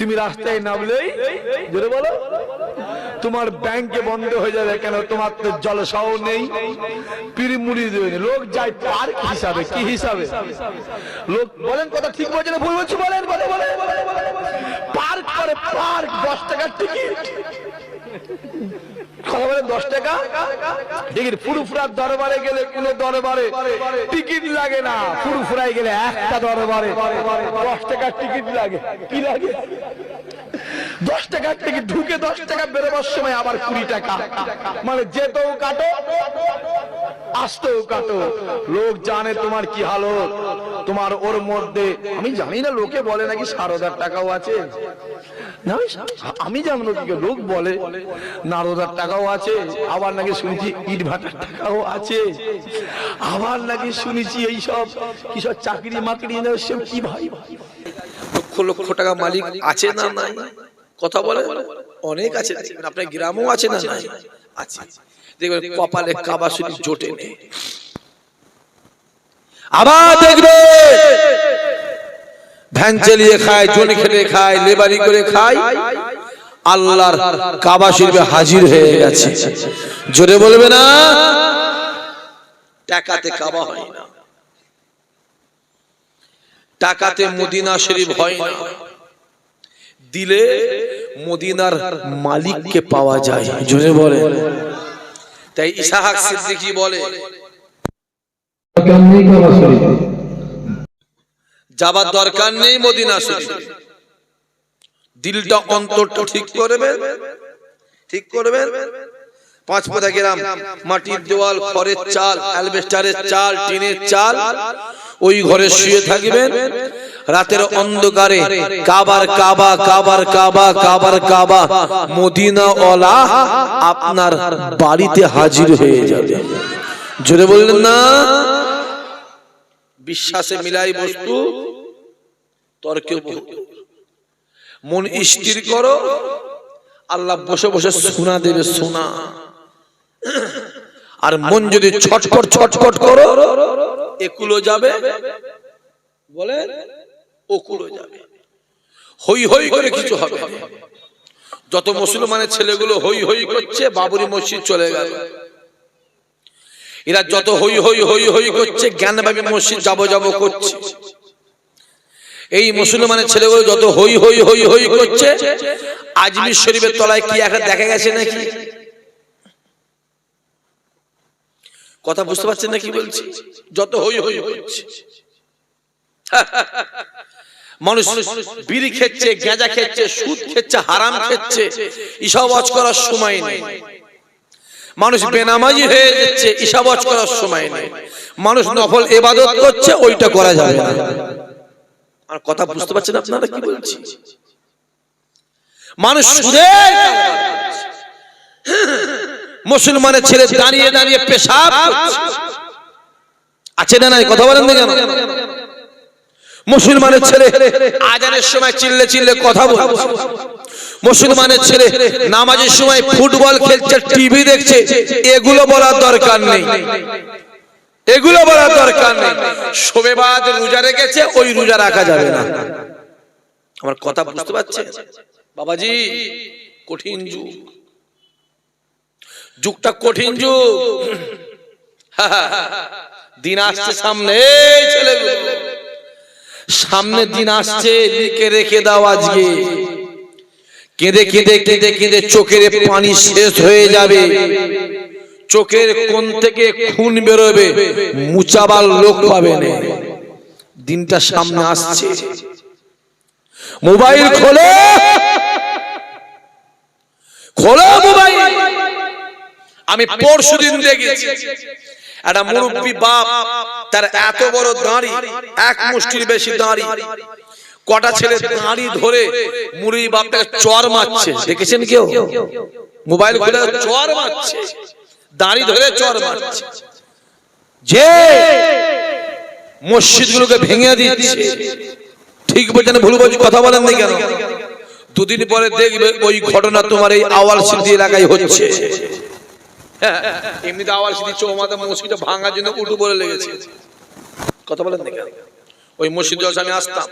তুমি রাস্তায় নামলেই জোরে বলো তোমার ব্যাংকে বন্ধ হয়ে যাবে। কেন? তোমার তো জলসাও নেই, পিরিমুড়ি দেবে। লোক যায় পার্ক হিসাবে। কি হিসাবে? লোক বলেন কথা ঠিক বলছে না ভুল বলছি? বলেন বলে বলে পার্ক করে। পার্ক 10 টাকার টিকিট। কথা বলেন 10 টাকা টিকিট। ফুরুফুরার দরবারে গেলে কোন দরবারে টিকিট লাগে না। ফুরুফুরায় গেলে একটা দরবারে 10 টাকার টিকিট লাগে। কি লাগে? 10 টাকার টিকিট। ঢুকে 10 টাকা, বেরোবার সময় আবার 20 টাকা। মানে যেতেও কাটো আসতেও কাটো। লোক জানে তোমার কি হালত। তোমার ওর মধ্যে আমি জানি না, লোকে বলে নাকি 7,000 টাকাও আছে। আমি জানো কি, লোক বলে 9,000 টাকাও আছে। আবার নাকি শুনেছি ইট ভাটার টাকাও আছে। আবার নাকি শুনেছি এইসব কিসব চাকরি মাকড়ি সব কি ভাই লক্ষ লক্ষ টাকা মালিক আছে না নাই? কথা বলে অনেক আছে। আপনার গ্রামও আছে না নাই? আছে। দেখবেন কপালে কাবা শরীফ জোটে নেই। আবার দেখবে ভ্যান চালিয়ে খায়, জনি খেলে খায়, লেবারি করে খায়, আল্লাহর কাবা শরীফে হাজির হয়ে গেছে। জোরে বলবে না? টাকাতে কাবা হয় না, টাকাতে মদিনা শরীফ হয় না, দিলে মদিনার মালিককে পাওয়া যায়। জোরে বলে। তাই ইসহাক সিদ্দিকী বলে যাবার দরকার নেই মদিনা শরীফ। দিলটা অন্তরটা ঠিক করবেন, ঠিক করবেন। 5 পদা গ্রাম, মাটির দেওয়াল, খড়ের চাল, অ্যালবেস্টারের চাল, টিনের চাল, ওই ঘরে শুয়ে থাকবেন। রাতের অন্ধকারে কাবার কাবা, কাবার কাবা, কাবার কাবা, মদিনা ওয়ালা আপনার বাড়িতে হাজির হয়ে যাবে। জোরে বললেন না? বিশ্বাসে মিলাই বস্তু, তর্কে মন স্থির করো, আল্লাহ বসে বসে শোনা দেবে। শোনা। আর মন যদি ছটফট ছটফট করো, একুলো যাবে, বলে ওকুলো যাবে। হই হই করে কিছু হবে। যত মুসলমানের ছেলেগুলো হই হই করছে, বাবরি মসজিদ চলে গেল। এরা যত হই হই হই হই করছে, জ্ঞানবাবী মসজিদ যাবো যাবো করছে। এই মুসলমানের ছেলেগুলো যত হই হই হই হই করছে, আজমির শরীফের তলায় কি একটা দেখা গেছে নাকি? কথা বুঝতে পারছেন না কি বলছি? যত হই হই হচ্ছে, মানুষ বিড়ি খেচ্ছে, গাঁজা খেচ্ছে, সুদ খেচ্ছে, হারাম খেচ্ছে, এসব ওয়াজ করার সময় নেই। মানুষ বেনামাজি হয়ে যাচ্ছে, এসব ওয়াজ করার সময় নেই। মানুষ নফল ইবাদত করছে, ওইটা করা যাবে না। আর কথা বুঝতে পারছেন আপনারা কি বলছি? মানুষ মুসলমানের ছেলে দাঁড়িয়ে দাঁড়িয়ে পেশাব আছে না নাই? কথা বলেন না কেন? মুসলমানের ছেলে আজানের সময় চিল্লে চিল্লে কথা বলছে। মুসলমানের ছেলে নামাজের সময় ফুটবল খেলছে, টিভি দেখছে। এগুলো বলার দরকার নেই, এগুলো বলার দরকার নেই। শোবেবাদ রোজা রেখেছে, ওই রোজা রাখা যাবে না। আমার কথা বুঝতে পারছেন বাবাজি? কঠিন যুগ, যুগটা কঠিন যুগ। দিন আসছে সামনে, ছেলেগুলো সামনে দিন আসছে, লিখে রেখে দাও আজকে। কেঁদে কেঁদে কেঁদে কেঁদে চোখের পানি শেষ হয়ে যাবে। চোখের কোণ থেকে খুন বেরোবে, মুচাবার লোক পাবে না। দিনটা সামনে আসছে। মোবাইল খোলো, খোলো মোবাইল। আমি পরশুদিন দেখেছি একটা মুরব্বী বাপ, তার এত বড় দাড়ি, এক মুষ্টির বেশি দাড়ি। কটা ছেলে দাড়ি ধরে মুরব্বী বাপটাকে চর মারছে। দেখেছেন কেউ? মোবাইল খুলে চর মারছে, দাড়ি ধরে চর মারছে। যে মসজিদগুলোকে ভেঙে দিচ্ছে। ঠিক বলছেন ভুল বলছি? কথা বলেন না কেন? দুদিন পরে দেখবে ওই ঘটনা তোমার এই আওয়ালসিদ্ধি এলাকায় হচ্ছে। এমনিতে আওয়ালসিদ্ধি চৌমাথা মসজিদটা ভাঙার জন্য উঠু বলে লেগেছে। কথা বলেন না কেন? ওই মসজিদে আমি আসতাম,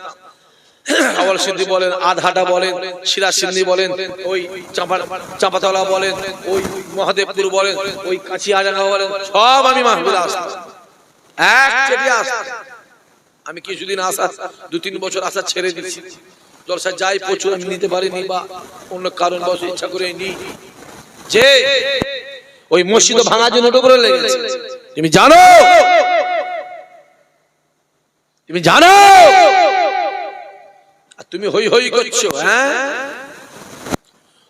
আওয়াল সিদ্ধি বলেন, আধাটা বলেন, শিরা সিদ্ধি বলেন, ওই চাঁপাতলা বলেন, ওই মহাদেবপুর বলেন, ওই কাছি আজাঙ্গা বলেন, সব আমি মাহফিলে আসতাম, এক চেটি আসতাম। আমি কিছুদিন আসা 2-3 বছর আসা ছেড়ে দিচ্ছি। জলসা যাই প্রচুর, আমি নিতে পারিনি বা অন্য কারণ বসে ইচ্ছা করে নি, যে ওই মসজিদ ভাঙার জন্য ওটা করে লেগেছে। তুমি জানো, তুমি জানো, আর তুমি হই হই করছো। হ্যাঁ,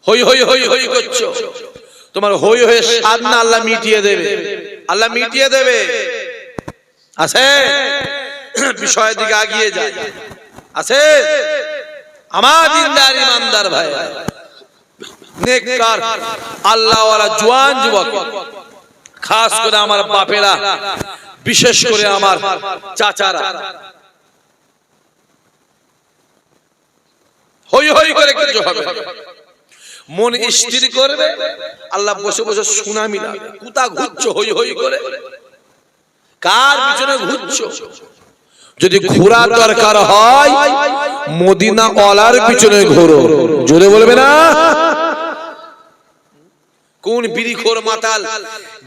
হই হই হই হই করছো। তোমার হই হয়ে স্বাদ না আল্লাহ মিটিয়ে দেবে, আল্লাহ মিটিয়ে দেবে। আছে বিষয়ের দিকে আগিয়ে যায়, আছে আমার দিনদার ইমানদার ভাই, নেককার আল্লাহওয়ালা জওয়ান যুবক, খাস করে আমার বাপেরা, বিশেষ করে আমার চাচারা, হই হই করে কিছু হবে, মন স্থির করবে, আল্লাহ বসে বসে সুনামি লাগবে। কোথা ঘুরছো হই হই করে? কার পিছনে ঘুরছো? যদি ঘোরার দরকার হয় মদিনা ওয়ালার পিছনে ঘোরো। জোরে বলবে না? কোন বিড়িখোর মাতাল,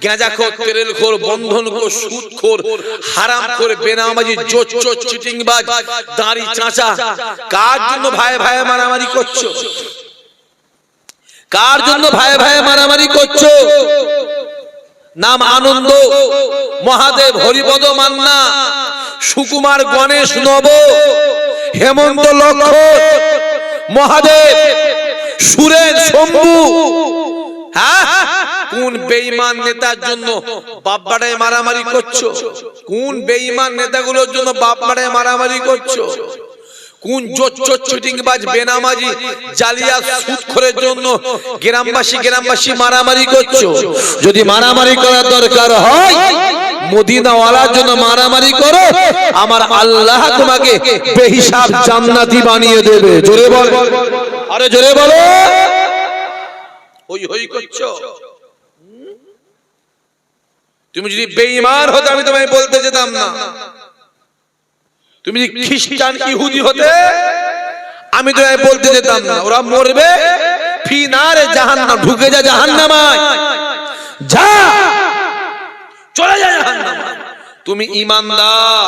গাঁজাখোর, তেরেলখোর, বন্ধনখোর, সুদখোর, হারামখোর, বেনামাজি, জোচ্চোর, চিটিংবাজ, দাড়ি চাঁচা, কার জন্য ভাই ভাই মারামারি করছো? কার জন্য ভাই ভাই মারামারি করছো? নাম আনন্দ, মহাদেব, হরিপদ মান্না, সুকুমার, গণেশ, নব, হেমন্ত, লক্ষ্মণ, মহাদেব, সুরেন, শম্ভু। হ্যাঁ, কোন বেঈমান নেতার জন্য বাপবাড়ায় মারামারি করছো? কোন বেঈমান নেতাগুলোর জন্য বাপবাড়ায় মারামারি করছো? কোন জোচ্চোর, চিটিংবাজ, বেনামাজি, জালিয়া, সুদখোরের জন্য গ্রামবাসী মারামারি করছো? যদি মারামারি করার দরকার হয় মদিনা ওয়ালার জন্য মারামারি করো, আমার আল্লাহ তোমাকে বেহিসাব জান্নাতি বানিয়ে দেবে। জোরে বল, আরে জোরে বলো। হই হই করছো। তুমি যদি বেঈমান হতে আমি তোমায় বলতে যেতাম না। তুমি যদি খ্রিস্টান, ইহুদি হতে আমি তোমায় বলতে যেতাম না। ওরা মরবে, ফি নারে জাহান্নাম, ঢুকে যা জাহান্নামায়, যা চলে যা জাহান্নামায়। তুমি ঈমানদার,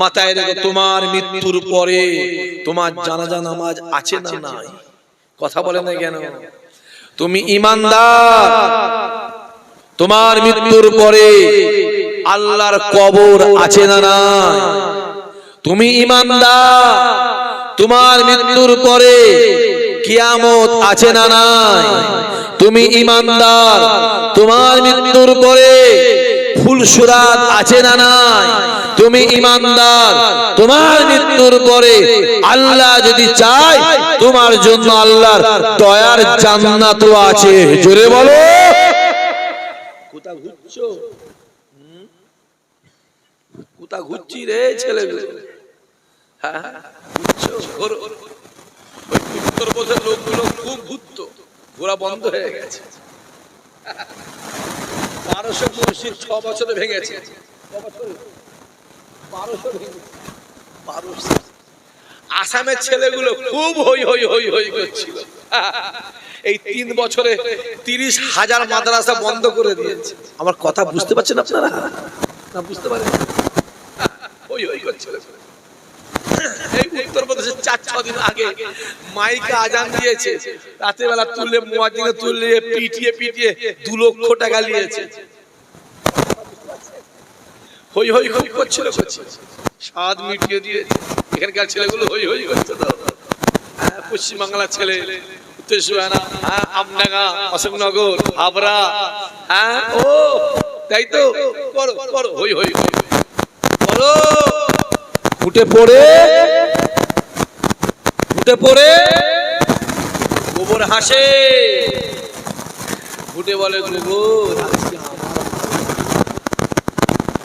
মাথায় রেখো তোমার মৃত্যুর পরে তোমার জানাজা নামাজ আছে না নাই? কথা বলে না কেন? তুমি ঈমানদার, তোমার মৃত্যুর পরে আল্লাহর কবর আছে না নাই? তুমি ঈমানদার, তোমার মৃত্যুর পরে কিয়ামত আছে না নাই? তুমি ঈমানদার, তোমার মৃত্যুর পরে ফুলসুরাত আছে না নাই? তুমি ঈমানদার, তোমার মৃত্যুর পরে আল্লাহ যদি চায় তোমার জন্য আল্লাহর দয়ার জান্নাতও আছে। জোরে বলো। কোথা ঘুরছো? কোথা ঘুরছি রে ছেলেগুলো? হ্যাঁ, উত্তরপ্রদেশের লোকগুলো খুব ঘুরতো, ঘোরা বন্ধ হয়ে গেছে। 1200 মসজিদ 6 বছরে ভেঙেছে। 1200 ভেঙেছে। 1200। আসামের ছেলেগুলো খুব হই হই হই হই করছিল। এই 3 বছরে 30,000 মাদ্রাসা বন্ধ করে দিয়েছে। আমার কথা বুঝতে পারছেন আপনারা? না বুঝতে পারেন? হই হই করছিল। এই উত্তরপ্রদেশের 4-6 দিন আগে মাইকে আজান দিয়েছে, রাতের বেলা তুললে মুয়াজ্জিনে তুললে পিটিয়ে পিটিয়ে 2 লক্ষ টাকা নিয়েছে। হই হই হই করছিল, স্বাদ মিটিয়ে দিয়ে। এখানকার ছেলেগুলো হই হই করছে তো। পশ্চিমবাংলার ছেলে, উত্তর সুয়ানা, আমডাঙ্গা, অশোকনগর, হাবড়া, হ্যাঁ, ও তাই তো, করো করো হই হই করো। উঠে পড়ে গোবর হাসে, উঠে বলে গোবর আজকে আমার,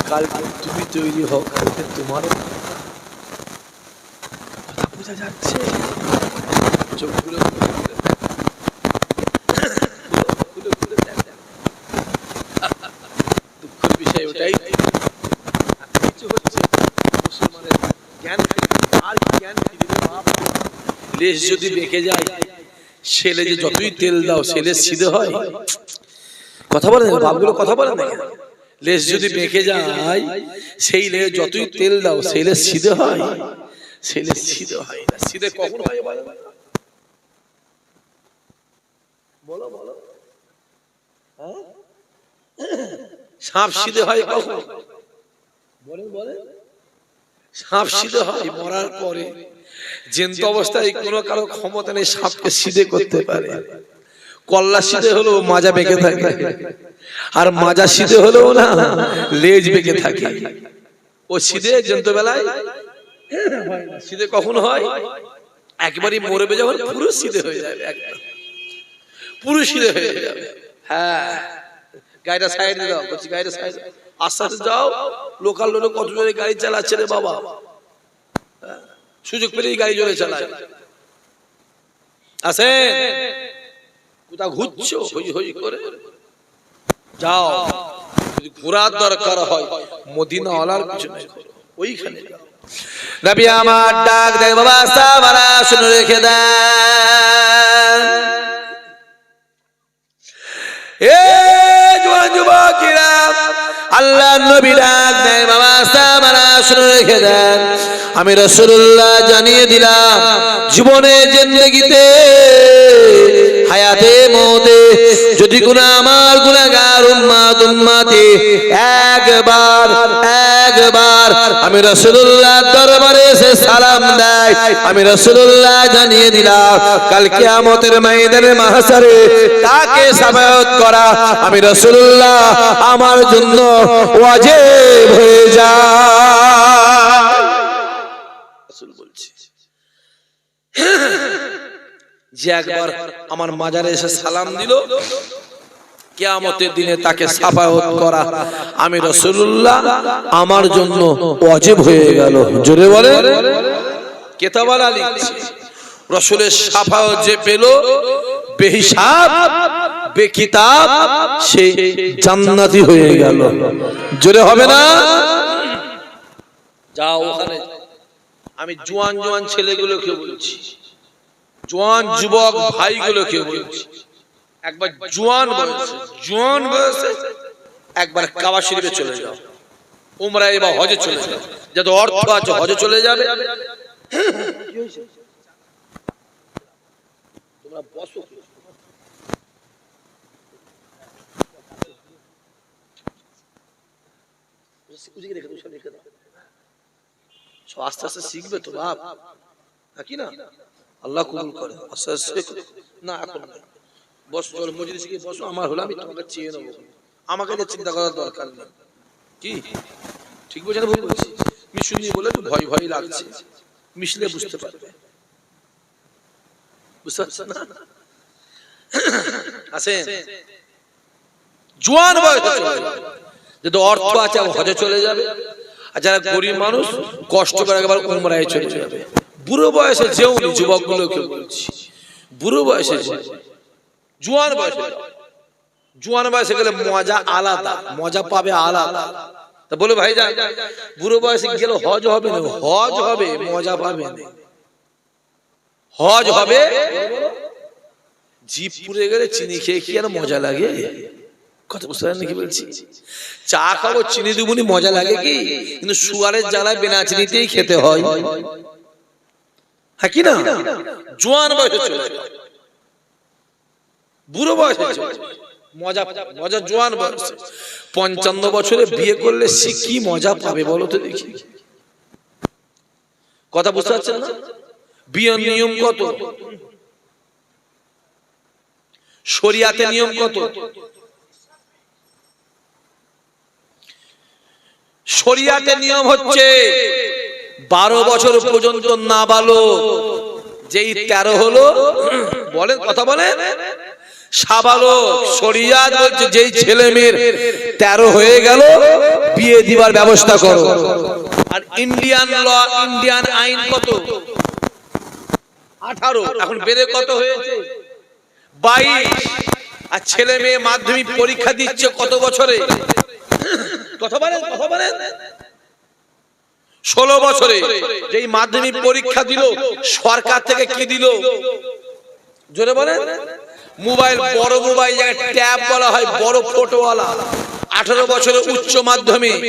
কালকে তুমি তৈরি হও, কালকে তোমার। কথা বোঝা যাচ্ছে? চোখগুলো দুঃখের বিষয় ওটাই। কিছু হচ্ছে মুসলমানের জ্ঞান, আর জ্ঞান ফিরে বাপ লেজ যদি বেঁকে যায়, ছেলে যে যতই তেল দাও ছেলে সিধে হয়। কথা বলেন বাপগুলো, কথা বলেন না। লেজ যদি বেঁকে যায়, সেই লেজ যতই তেল দাও ছেলে সিধে হয়, ছেলে সিধে হয় না। সিধে কখন হয় বলো বলো বলো। সাপ সিধে হয় কখন বলেন বলেন? সাপ সিধে হয় মরার পরে। জ্যান্ত অবস্থায় কোনো কারো ক্ষমতা নেই সাপকে সিধে করতে পারে। কল্লা সিধে হলো মাজা বেঁকে থাকে, আর মাজা সিধে হলো না লেজ বেঁকে থাকে। ও সিধে জ্যান্ত বেলায় সিধে কখন হয়? একবারই মরবে যখন পুরো সিধে হয়ে যাবে, একদম পুরো সিধে হয়ে যাবে। হ্যাঁ, গাড়িটা সাইডে দাও, বলছি গাড়িটা সাইডে আস্তে আস্তে যাও। লোকাল লোক কত জোরে গাড়ি চালাচ্ছে রে বাবা, সুযোগ পেলেই গাড়ি জোরে চালায়। আসেন, কোথাও ঘুরছো হই হই করে যাও। যদি ঘোরার দরকার হয় মদিনা ওয়ালার পিছনে ওইখানে যাও। নবী আমার ডাক দেয়, বাবা সাহাবারা শুনে রেখে দেন। এ জওয়ান যুবকেরা, আল্লাহ নবী ডাক দেয়, বাবা সাহাবারা শুনে রেখে দেন। আমি রাসূলুল্লাহ জানিয়ে দিলাম, জীবনে জিন্দেগিতে হায়াতে মওতে যদি কোন আমার গুনাহগার উম্মতে একবার আমি রাসূলুল্লাহ দরবারে এসে সালাম দেয়, আমি রাসূলুল্লাহ জানিয়ে দিলাম কাল কিয়ামতের ময়দানে মাহশারে তাকে শাফাআত করা আমি রাসূলুল্লাহ আমার জন্য ওয়াজিব হয়ে যায়। রাসূল বলছে যে একবার আমার মাজারে এসে সালাম দিল, কিয়ামতের দিনে তাকে শাফাআত করা আমি রাসূলুল্লাহ আমার জন্য ওয়াজিব হয়ে গেল। জোরে বলে। কিতাবালা লিখছে রাসূলের শাফাআত যে পেল বেহিসাব বেকিতাব সে জান্নাতি হয়ে গেল। জোরে হবে না? যাও ওখানে। আমি জোয়ান জোয়ান ছেলেগুলোকে বলছি, জোয়ান যুবক ভাইগুলোকে বলছি, একবার জোয়ান বয়সে একবার কাবা শরীফে চলে যাও, উমরায় বা হজে চলে যাও। যত অর্থ আছে হজে চলে যাবে। তোমরা বসো, আস্তে আস্তে শিখবে তো বাপ, কি না? আল্লাহ কবুল করে। আস্তে আস্তে না, এখন বসো, চলো মজলিসে গিয়ে বসো। আমার হলো আমি তোমাকে চেয়ে নেবো, আমাকে চিন্তা করার দরকার নেই। কি ঠিক বলছে না ভুল বলছি? মিশুনি বলে একটু ভয় ভয় লাগছে, মিশলে বুঝতে পারবে। বুঝতে পারছেন না? আসেন, জোয়ান বয়সে চলে যাবে, যদি অর্থ আছে হজে চলে যাবে। আর যারা গরিব মানুষ কষ্ট করে একবার উমরায় চলে যাবে। বুড়ো বয়সে যেও নি, যুবকগুলোকে বলছি, বুড়ো বয়সে জোয়ান বয়সে, জোয়ান বয়সে গেলে মজা আলাদা, মজা পাবে আলাদা। তা বলে ভাই যান, বুড়ো বয়সে গেলে হজ হবে না? হজ হবে, মজা পাবে না। হজ হবে, জিভ পুড়ে গেলে চিনি খেয়ে কি আর মজা লাগে? কথা বুঝতে পারেন নাকি বলছি? চা খাবো চিনি দুবুনি মজা লাগে কি? কিন্তু সুয়ারের জ্বালায় বিনা চিনিতেই খেতে হয়, হ্যাঁ কি না? জোয়ান বয়সে চলে যাবে, বুড়ো বয়সে মজা মজা জোয়ান বয়সে। 55 বছরে বিয়ে করলে সে কি মজা পাবে বলো তো দেখি? কথা বুঝতে পারছেন না? বিয়ের নিয়ম কত, শরিয়াতে নিয়ম কত? শরিয়াতে নিয়ম হচ্ছে 12 বছর পর্যন্ত নাবালক, যেই 13 হলো বলেন, কথা বলেন, সাবালক। শরিয়াত বলছে যেই ছেলে মেয়ের 13 হয়ে গেল বিয়ে দিবার ব্যবস্থা করো। আর ইন্ডিয়ান ল, ইন্ডিয়ান আইন কত? 18। এখন বেড়ে কত হয়েছে? 22। আর ছেলে মেয়ে মাধ্যমিক পরীক্ষা দিচ্ছে কত বছরে? কথা বলেন, কথা বলেন। 16 বছরে যেই মাধ্যমিক পরীক্ষা দিল, সরকার থেকে কি দিল জোরে বলেন? মোবাইল, বড় মোবাইল, ট্যাব বলা হয়, বড় ফটোওয়ালা। 18 বছরে উচ্চ মাধ্যমিক,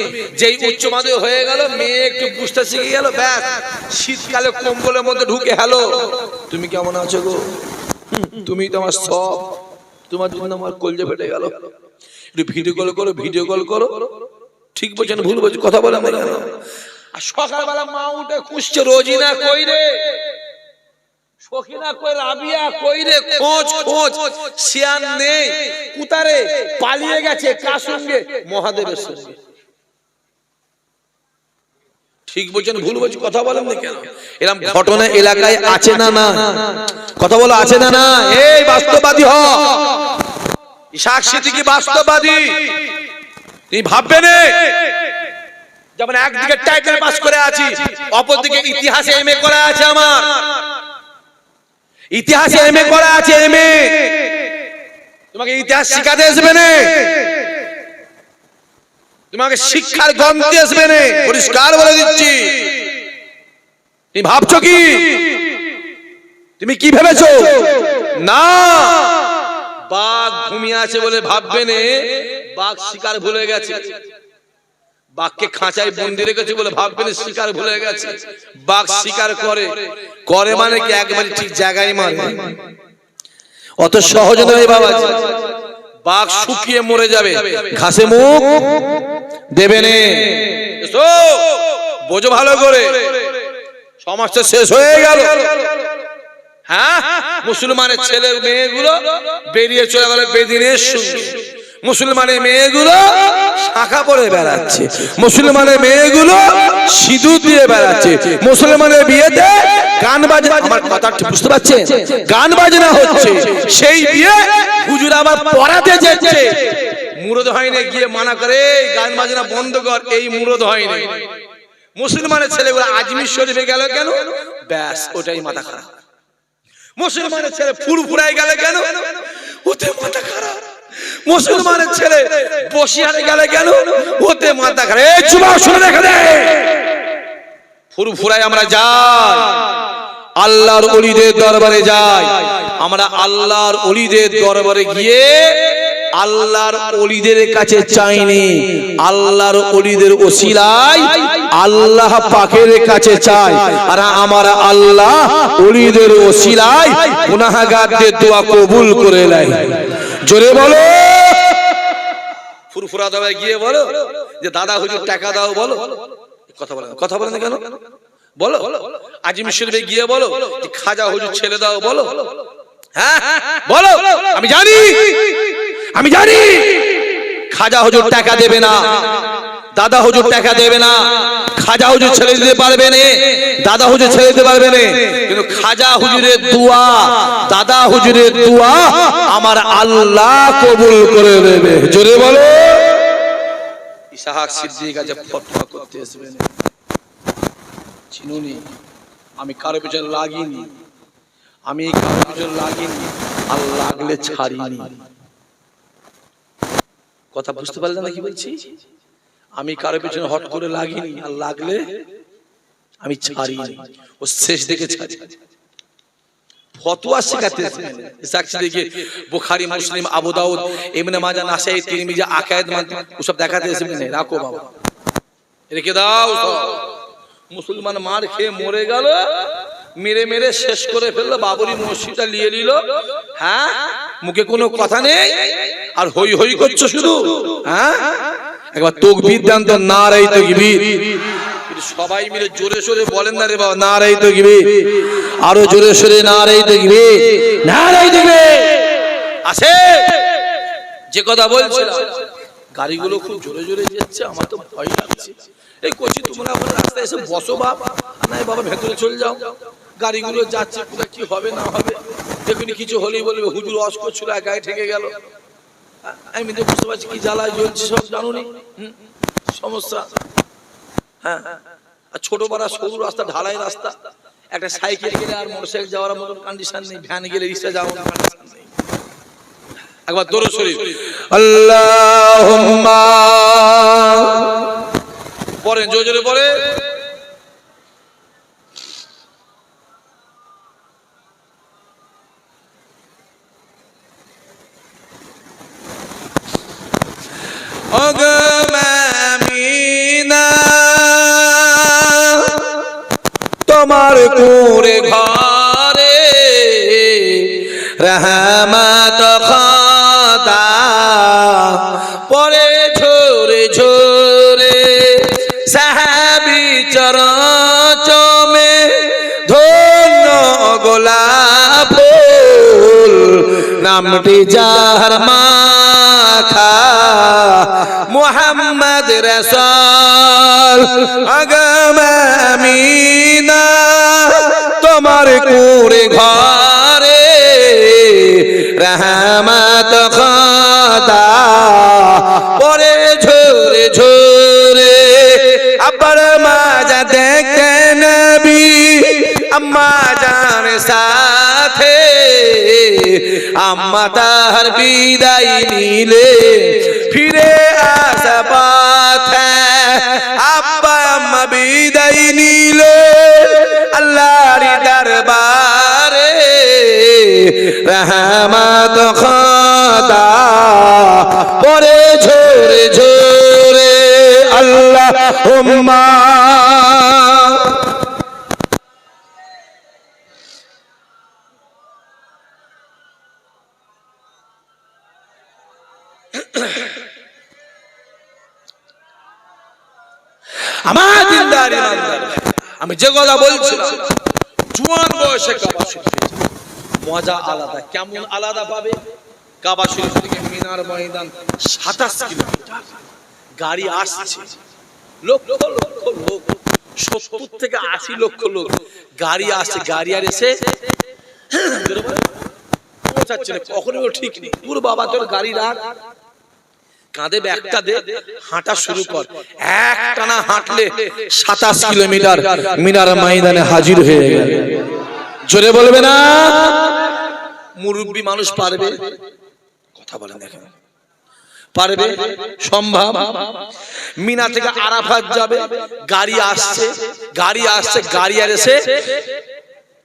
যেই উচ্চ মাধ্যমিক হয়ে গেল, মেয়ে একটু বুঝতে শিখে গেল, ব্যাস শীতকালে কম্বলের মধ্যে ঢুকে, হ্যালো তুমি কেমন আছো গো, তুমি তো আমার সব, তোমার জন্য আমার কলজে ফেটে গেল, একটু ভিডিও কল করো, ভিডিও কল করো। ঠিক বলছেন ভুল বলছি? কথা বলে আমরা। আর সকালবেলা মা উঠে খুঁজছে, রোজিনা কই রে, সখিনা কই, রাবিয়া কই রে, খোঁজ খোঁজ, শিয়ান নেই, কুতারে পালিয়ে গেছে, কার সঙ্গে? মহাদেবের সঙ্গে। ঠিক বলছেন ভুল বলছি? কথা বলেন না কেন? এরকম ঘটনা এলাকায় আছে না না? কথা বলো, আছে না না? এই বাস্তববাদী হ, ইসাক সিদ্দিকী বাস্তববাদী। তুমি ভাববে না যেমন একদিকে টাইটেল পাস করে আছি, অপরদিকে ইতিহাসে এমএ করা আছে, আমার ইতিহাসে এমএ করা আছে, এমএ। তোমাকে ইতিহাস শিখাতে আসবে না, তোমাকে শিক্ষার গন্তি আসবে না, পরিষ্কার বলে দিচ্ছি। তুমি ভাবছো কি, তুমি কি ভেবেছো? না, বাঘ ঘুমিয়ে আছে বলে ভাববে না বাঘ শিকার ভুলে গেছে, বাঘকে খাঁচায় বন্দি রেখেছে বলে ভাববে না শিকার ভুলে গেছে। বাঘ শিকার করে, করে মানে কি একবারে ঠিক জায়গায় মারে, অত সহজ নয় বাবা। বাঘ শুকিয়ে মরে যাবে, ঘাসে মুখ দেবে না, বোঝো ভালো করে, সমাজটা শেষ হয়ে গেল। হ্যাঁ, মুসলমানের ছেলে মেয়েগুলো বেরিয়ে চলে গেল বেদিনের সঙ্গে, মুসলমানের মেয়েগুলো শাখা পরে বেড়াচ্ছে, মুসলমানের মেয়েগুলো সিঁদুর দিয়ে বেড়াচ্ছে, মুসলমানের বিয়েতে গান বাজনা, আমার কথা বুঝতে পারছেন? গান বাজনা হচ্ছে, সেই বিয়ে হুজুর আবার পড়াতে যাচ্ছে, মুরদ হয়নি, গিয়ে মানা করে গান বাজনা বন্ধ কর, এই মুরদ হয়নি। মুসলমানের ছেলেগুলো আজমির শরীফে গেল কেন? ব্যাস ওটাই মাথা খারাপ। মুসলমানের ছেলে ফুরফুরায় গেলে কেন? ওতে মাথা খারাপ। মুসলমানের ছেলে বসিয়ারে গেলে কেন? ওতে মাথা খারাপ। এই চুপ, শুনে রেখে দে, ফুরফুরায় আমরা যাই, আল্লাহর ওলিদের দরবারে যাই, আমরা আল্লাহর ওলিদের দরবারে গিয়ে আল্লাহর ওলিদের কাছে চাইনি, আল্লাহর ওলিদের ওসিলায় আল্লাহ পাকের কাছে চাই। আর আমার আল্লাহ ওলিদের ওসিলায় গুনাহগারদের দোয়া কবুল করে নেয়। জোরে বলো, ফুরফুরা দরবারে গিয়ে বলো যে দাদা হুজুর টাকা দাও, বলো। কথা বলেন, কথা বলেন কেন? বলো। আজমির শরীফে গিয়ে বলো যে খাজা হুজুর ছেলে দাও, বলো। হ্যাঁ বলো, আমি জানি, আমি জানি খাজা হুজুর টাকা দেবে না, দাদা হুজুর টাকা দেবে না, খাজা হুজুর ছেড়ে দিতে পারবে না, দাদা হুজুর ছেড়ে দিতে পারবে না, কিন্তু খাজা হুজুরের দোয়া, দাদা হুজুরের দোয়া আমার আল্লাহ কবুল করে নেবে। জোরে বলো। ইসাহাক সিদ্দিক কাছে ফতোয়া করতে আসবেন, চিনুনি, আমি কারো পিছনে লাগিনি, আমি কারো পিছনে লাগিনি, আর লাগলে ছাড়িনি। কথা বুঝতে পারলেন না কি বলছি? আমি কারো পিছনে হট করে লাগিনি, আর লাগলে আমি ছাড়িনি, ও শেষ দেখে ছাড়ি। ফতোয়া শেখাতে সাক্ষী দেখে বুখারী, মুসলিম, আবু দাউদ, ইবনে মাজাহ, নাসাই, তিরমিজি, আকায়েদ ওসব দেখাতে এসেছেন। রাখো বাবা, রেখে দাও সব। মুসলমান মার খেয়ে মরে গেল, মেরে মেরে শেষ করে ফেললো, বাবরি মসজিদটা নিয়ে নিল। হ্যাঁ, মুখে কোনো কথা নেই, আর হই হই করছো শুধু। হ্যাঁ, একবার তাকবীর দেন তো, নারায়ে তাকবীর। সবাই মিলে জোরে সোরে বলেন না রে বাবা, নারায়ে তাকবীর। আরো জোরে সোরে নারায়ে তাকবীর, নারায়ে তাকবীর। আছে যে কথা বলছিলাম, গাড়িগুলো খুব জোরে জোরে যাচ্ছে, আমার তো ভয় লাগছে। এই কোচি তোমরা আমার রাস্তায় এসে বসো বাবা, নাই বাবা ভেতরে চলে যাও। গাড়িগুলো যাচ্ছে, কোথায় কি হবে না হবে, দেখুন কিছু হলেই বলবে হুজুর ওয়াজ করছিল, গায়ে ঠেকে গেল। আমি তো বুঝতে পারছি কি জ্বালায় জ্বলছি, সব জানুনি সমস্যা। হ্যাঁ, আর ছোট পাড়া সরু রাস্তা, ঢালাই রাস্তা, একটা সাইকেল গেলে আর মোটরসাইকেল যাওয়ার মতন কন্ডিশন নেই, ভ্যান গেলে রিক্সা যাওয়ার কন্ডিশন নেই। একবার দরুদ শরীফ, আল্লাহুম্মা পড়েন, জোরে জোরে পড়ে। অগমামিনা তোমার কুঁড়ে ঘরে রহমত খোদা পরে ঝরে ঝরে সাহাবী চরণে ধন্য গোলাপ ফুল নামটি যার মাখা মুহাম্মদ রাসূল আগামিনা তোমার কুঁড়ে ঘরে রহমত খোদা পরে ঝরে ঝরে আবার মাজা দেখতে নবী আম্মা জান সাথে আম্মা তার বিদায় নিলে ফিরে আসা পথে আব্বা আম্মা বিদায় নিলে আল্লাহর দরবারে রহমত খোদা পরে ঝরে ঝরে আল্লাহুম্মা আমার দিনদার ইমানদার আমি যে কথা বলছিলাম জওয়ান বয়সে কাবা শরীফ মজা আলাদা কেমন আলাদা পাবে কাবা শরীফ থেকে মিনার ময়দান 27 কিলোমিটার গাড়ি আসছে লক্ষ লক্ষ লোক 70 থেকে 80 লক্ষ লোক গাড়ি আসছে গাড়ি আর এসে পৌঁছাচ্ছে না কখনো ঠিক নেই পুর বাবা তোর গাড়ি রাখ কাঁধে ব্যাগটা দে হাঁটা শুরু কর একটানা হাঁটলে 27 কিলোমিটার মিনার ময়দানে হাজির হয়ে গেল জোরে বলবে না মুরব্বি মানুষ পারবে কথা বলে দেখেন পারবে সম্ভব মিনা থেকে আরাফাত যাবে গাড়ি আসছে গাড়ি আর এসে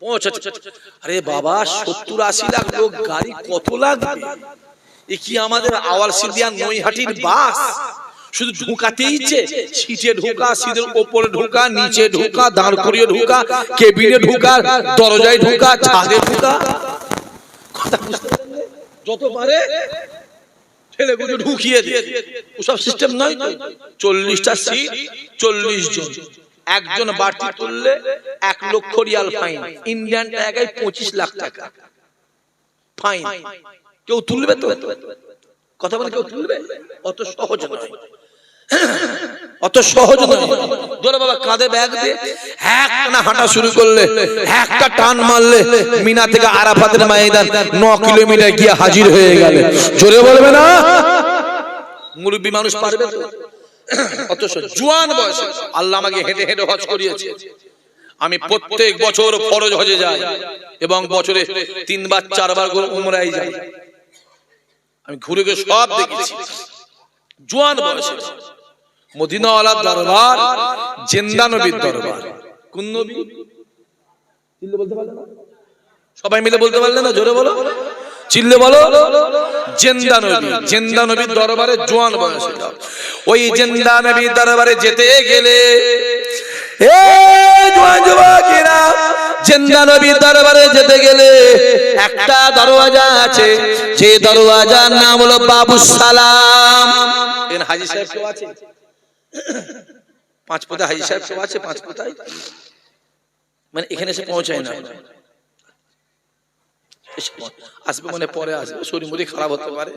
পৌঁছাচ্ছে আরে বাবা 70-80 লাখ লোক গাড়ি কত লাগবে এ কি আমাদের আওয়াল সিদ্দিয়া নৈহাটির বাস শুধু ঢুকাতেইছে সিটে ঢোকা সিটের উপরে ঢোকা নিচে ঢোকা দাঁড় করিয়ে ঢোকা কেবিনে ঢোকা দরজায় ঢোকা ছাদে ঢোকা কথা বুঝতে পারলে যত পারে ছেলেগুলো ঢুকিয়ে দিয়ে ওসব সিস্টেম নয় তো 40টা সিট 40 জন একজন বাড়তি তুললে 1 লক্ষ রিয়াল ফাইন ইন্ডিয়ান টাকায় 25 লাখ টাকা ফাইন কেউ তুলবে তো কথা বলে কেউ তুলবে অত সহজ নয় অত সহজ নয় ধরে বাবা কাঁধে ব্যাগ দিয়ে একটানা হাঁটা শুরু করলে একটা টান মারলে মিনা থেকে আরাফাতের ময়দান 9 কিলোমিটার গিয়ে হাজির হয়ে গেল জোরে বলবে না মুরব্বি মানুষ পারবে তো অত জওয়ান বয়স আল্লাহ আমাকে হেঁটে হেঁটে হজ করিয়েছে আমি প্রত্যেক বছর ফরজ হজে যাই এবং বছরে 3 বার 4 বার করে উমরায় যাই আমি ঘুরে গিয়ে সব দেখেছি জওয়ান বয়সে মদিনাওয়ালার দরবার জিন্দা নবীর দরবার কোন নবী চিল্লে বলতে পারলে না সবাই মিলে বলতে পারলে না জোরে বলো চিল্লে বলো জিন্দা নবীর দরবারে জওয়ান বয়সে যাও ওই জিন্দা নবীর দরবারে যেতে গেলে এ জওয়ান যুবকেরা জিন্দা নবীর দরবারে যেতে গেলে একটা দরওয়াজা আছে যে দরওয়াজার নাম হলো বাবুস সালাম এর হাজী সাহেব কেউ আছে 5 পথে হাজী সাহেব কেউ আছে 5 পথায় মানে এখানে এসে পৌঁছায় না আসবে মনে পরে আসবে শরীর মুড়ি খারাপ হতে পারে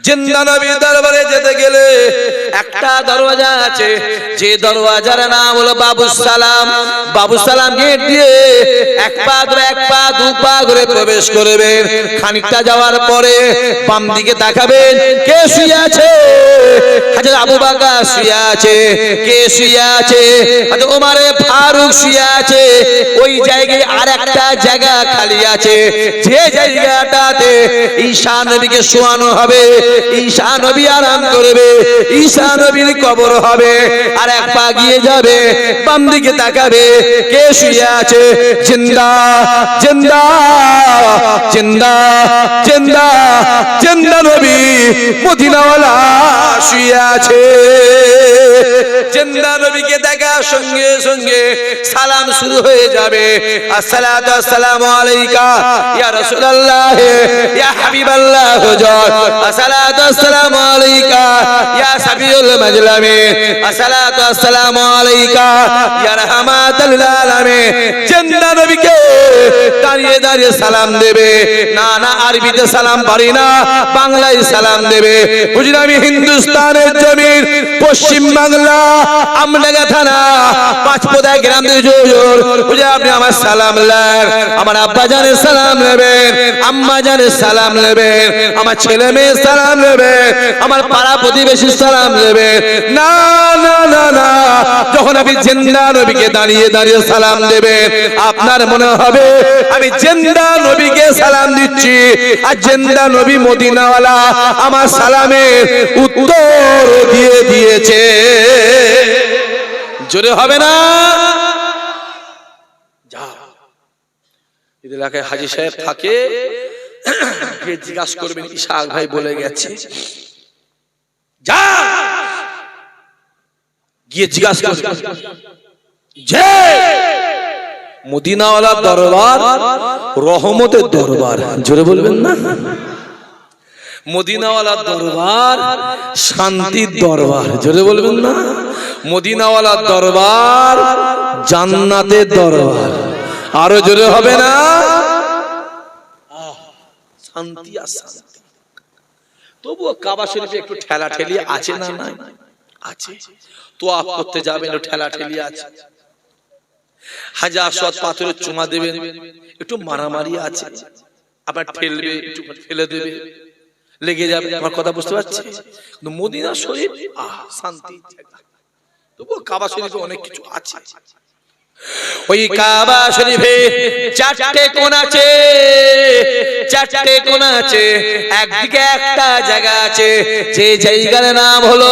জিন্দা নবীর দরবারে যেতে গেলে একটা দরওয়াজা আছে যে দরওয়াজার নাম হলো বাবুস সালাম গেট দিয়ে এক পা দু পা করে প্রবেশ করবেন খানিকটা যাওয়ার পরে বাম দিকে তাকাবেন কে শুয়ে আছে হযরত আবু বকর শুয়ে আছে কে শুয়ে আছে হযরত ওমর ফারুক শুয়ে আছে ওই জায়গায় আরেকটা জায়গা খালি আছে যে জায়গাটাতে ঈসা নবীকে শোয়ানো হবে ঈসা নবী আরাম করবে, ঈসা নবীর কবর হবে। আর এক পা গিয়ে যাবে, বাম দিকে তাকাবে, কে শুয়ে আছে? জিন্দা জিন্দা জিন্দা জিন্দা জিন্দা নবী মদিনাওয়ালা শুয়ে আছে। জিন্দা নবীকে দেখার সঙ্গে সঙ্গে সালাম শুরু হয়ে যাবে। আসসালাতু আসসালামু আলাইকা ইয়া রাসূলুল্লাহ ইয়া হাবিবাল্লাহ হুজুর, আসসালাতু আসসালামু আলাইকা ইয়া সাবিউল মাজলামি, আসসালাতু আসসালামু আলাইকা ইয়া রাহমাতুল লিল আলামিন। জিন্দা নবীকে দাঁড়িয়ে দাঁড়িয়ে সালাম দেবে। না না, আরবিতে সালাম পারি না, বাংলায় সালাম দেবে। হুজুর আমি হিন্দুস্তানের জমির পশ্চিম বাংলা আমডাঙ্গা থানা পাঁচপোদা গ্রাম থেকে হুজুর, হুজুর আপনি আমার সালাম নেন, আমার আব্বা জানের সালাম নেবেন, আম্মা জানের সালাম নেবেন, আমার ছেলে মেয়ের সালাম নেবেন, আমার পাড়া প্রতিবেশীর সালাম নেবেন। না না না না, যখন আপনি জিন্দা নবীকে দাঁড়িয়ে দাঁড়িয়ে সালাম দেবেন, আপনার মনে হবে আমি জিন্দা নবীকে সালাম দিচ্ছি, আর জিন্দা নবী মদিনাওয়ালা আমার সালামের উত্তর দিয়ে দিয়েছে। জোরে হবে না? যা এলাকায় হাজী সাহেব থাকে, জিজ্ঞাসা করবেন ইশাক ভাই বলে গেছে, যা গিয়ে জিজ্ঞাসা করবেন যে মদিনাওয়ালা দরবার রহমতের দরবার। জোরে বলবেন না? মদিনাওয়ালা দরবার শান্তির দরবার। জোরে বলবেন না? মদিনাওয়ালা দরবার জান্নাতের দরবার। আরো জোরে হবে না? শান্তি আর শান্তি। তবুও কাবা শরীফে একটু ঠেলা ঠেলি আছে না? নাই আছে। তোয়াফ করতে যাবেন, ঠেলা ঠেলি আছে। হাজার আসওয়াদ পাথরে চুমা দেবেন, একটু মারামারি আছে, আবার ঠেলবে, একটু ফেলে দেবে, লেগে যাবে। আমার কথা বুঝতে পারছি? কিন্তু মদিনা শরীফ শান্তি। তবুও কাবা শরীফে অনেক কিছু আছে। ওই কাবা শরীফে চারটে কোণ আছে, চারটে কোণ আছে। একদিকে একটা জায়গা আছে, যে জায়গার নাম হলো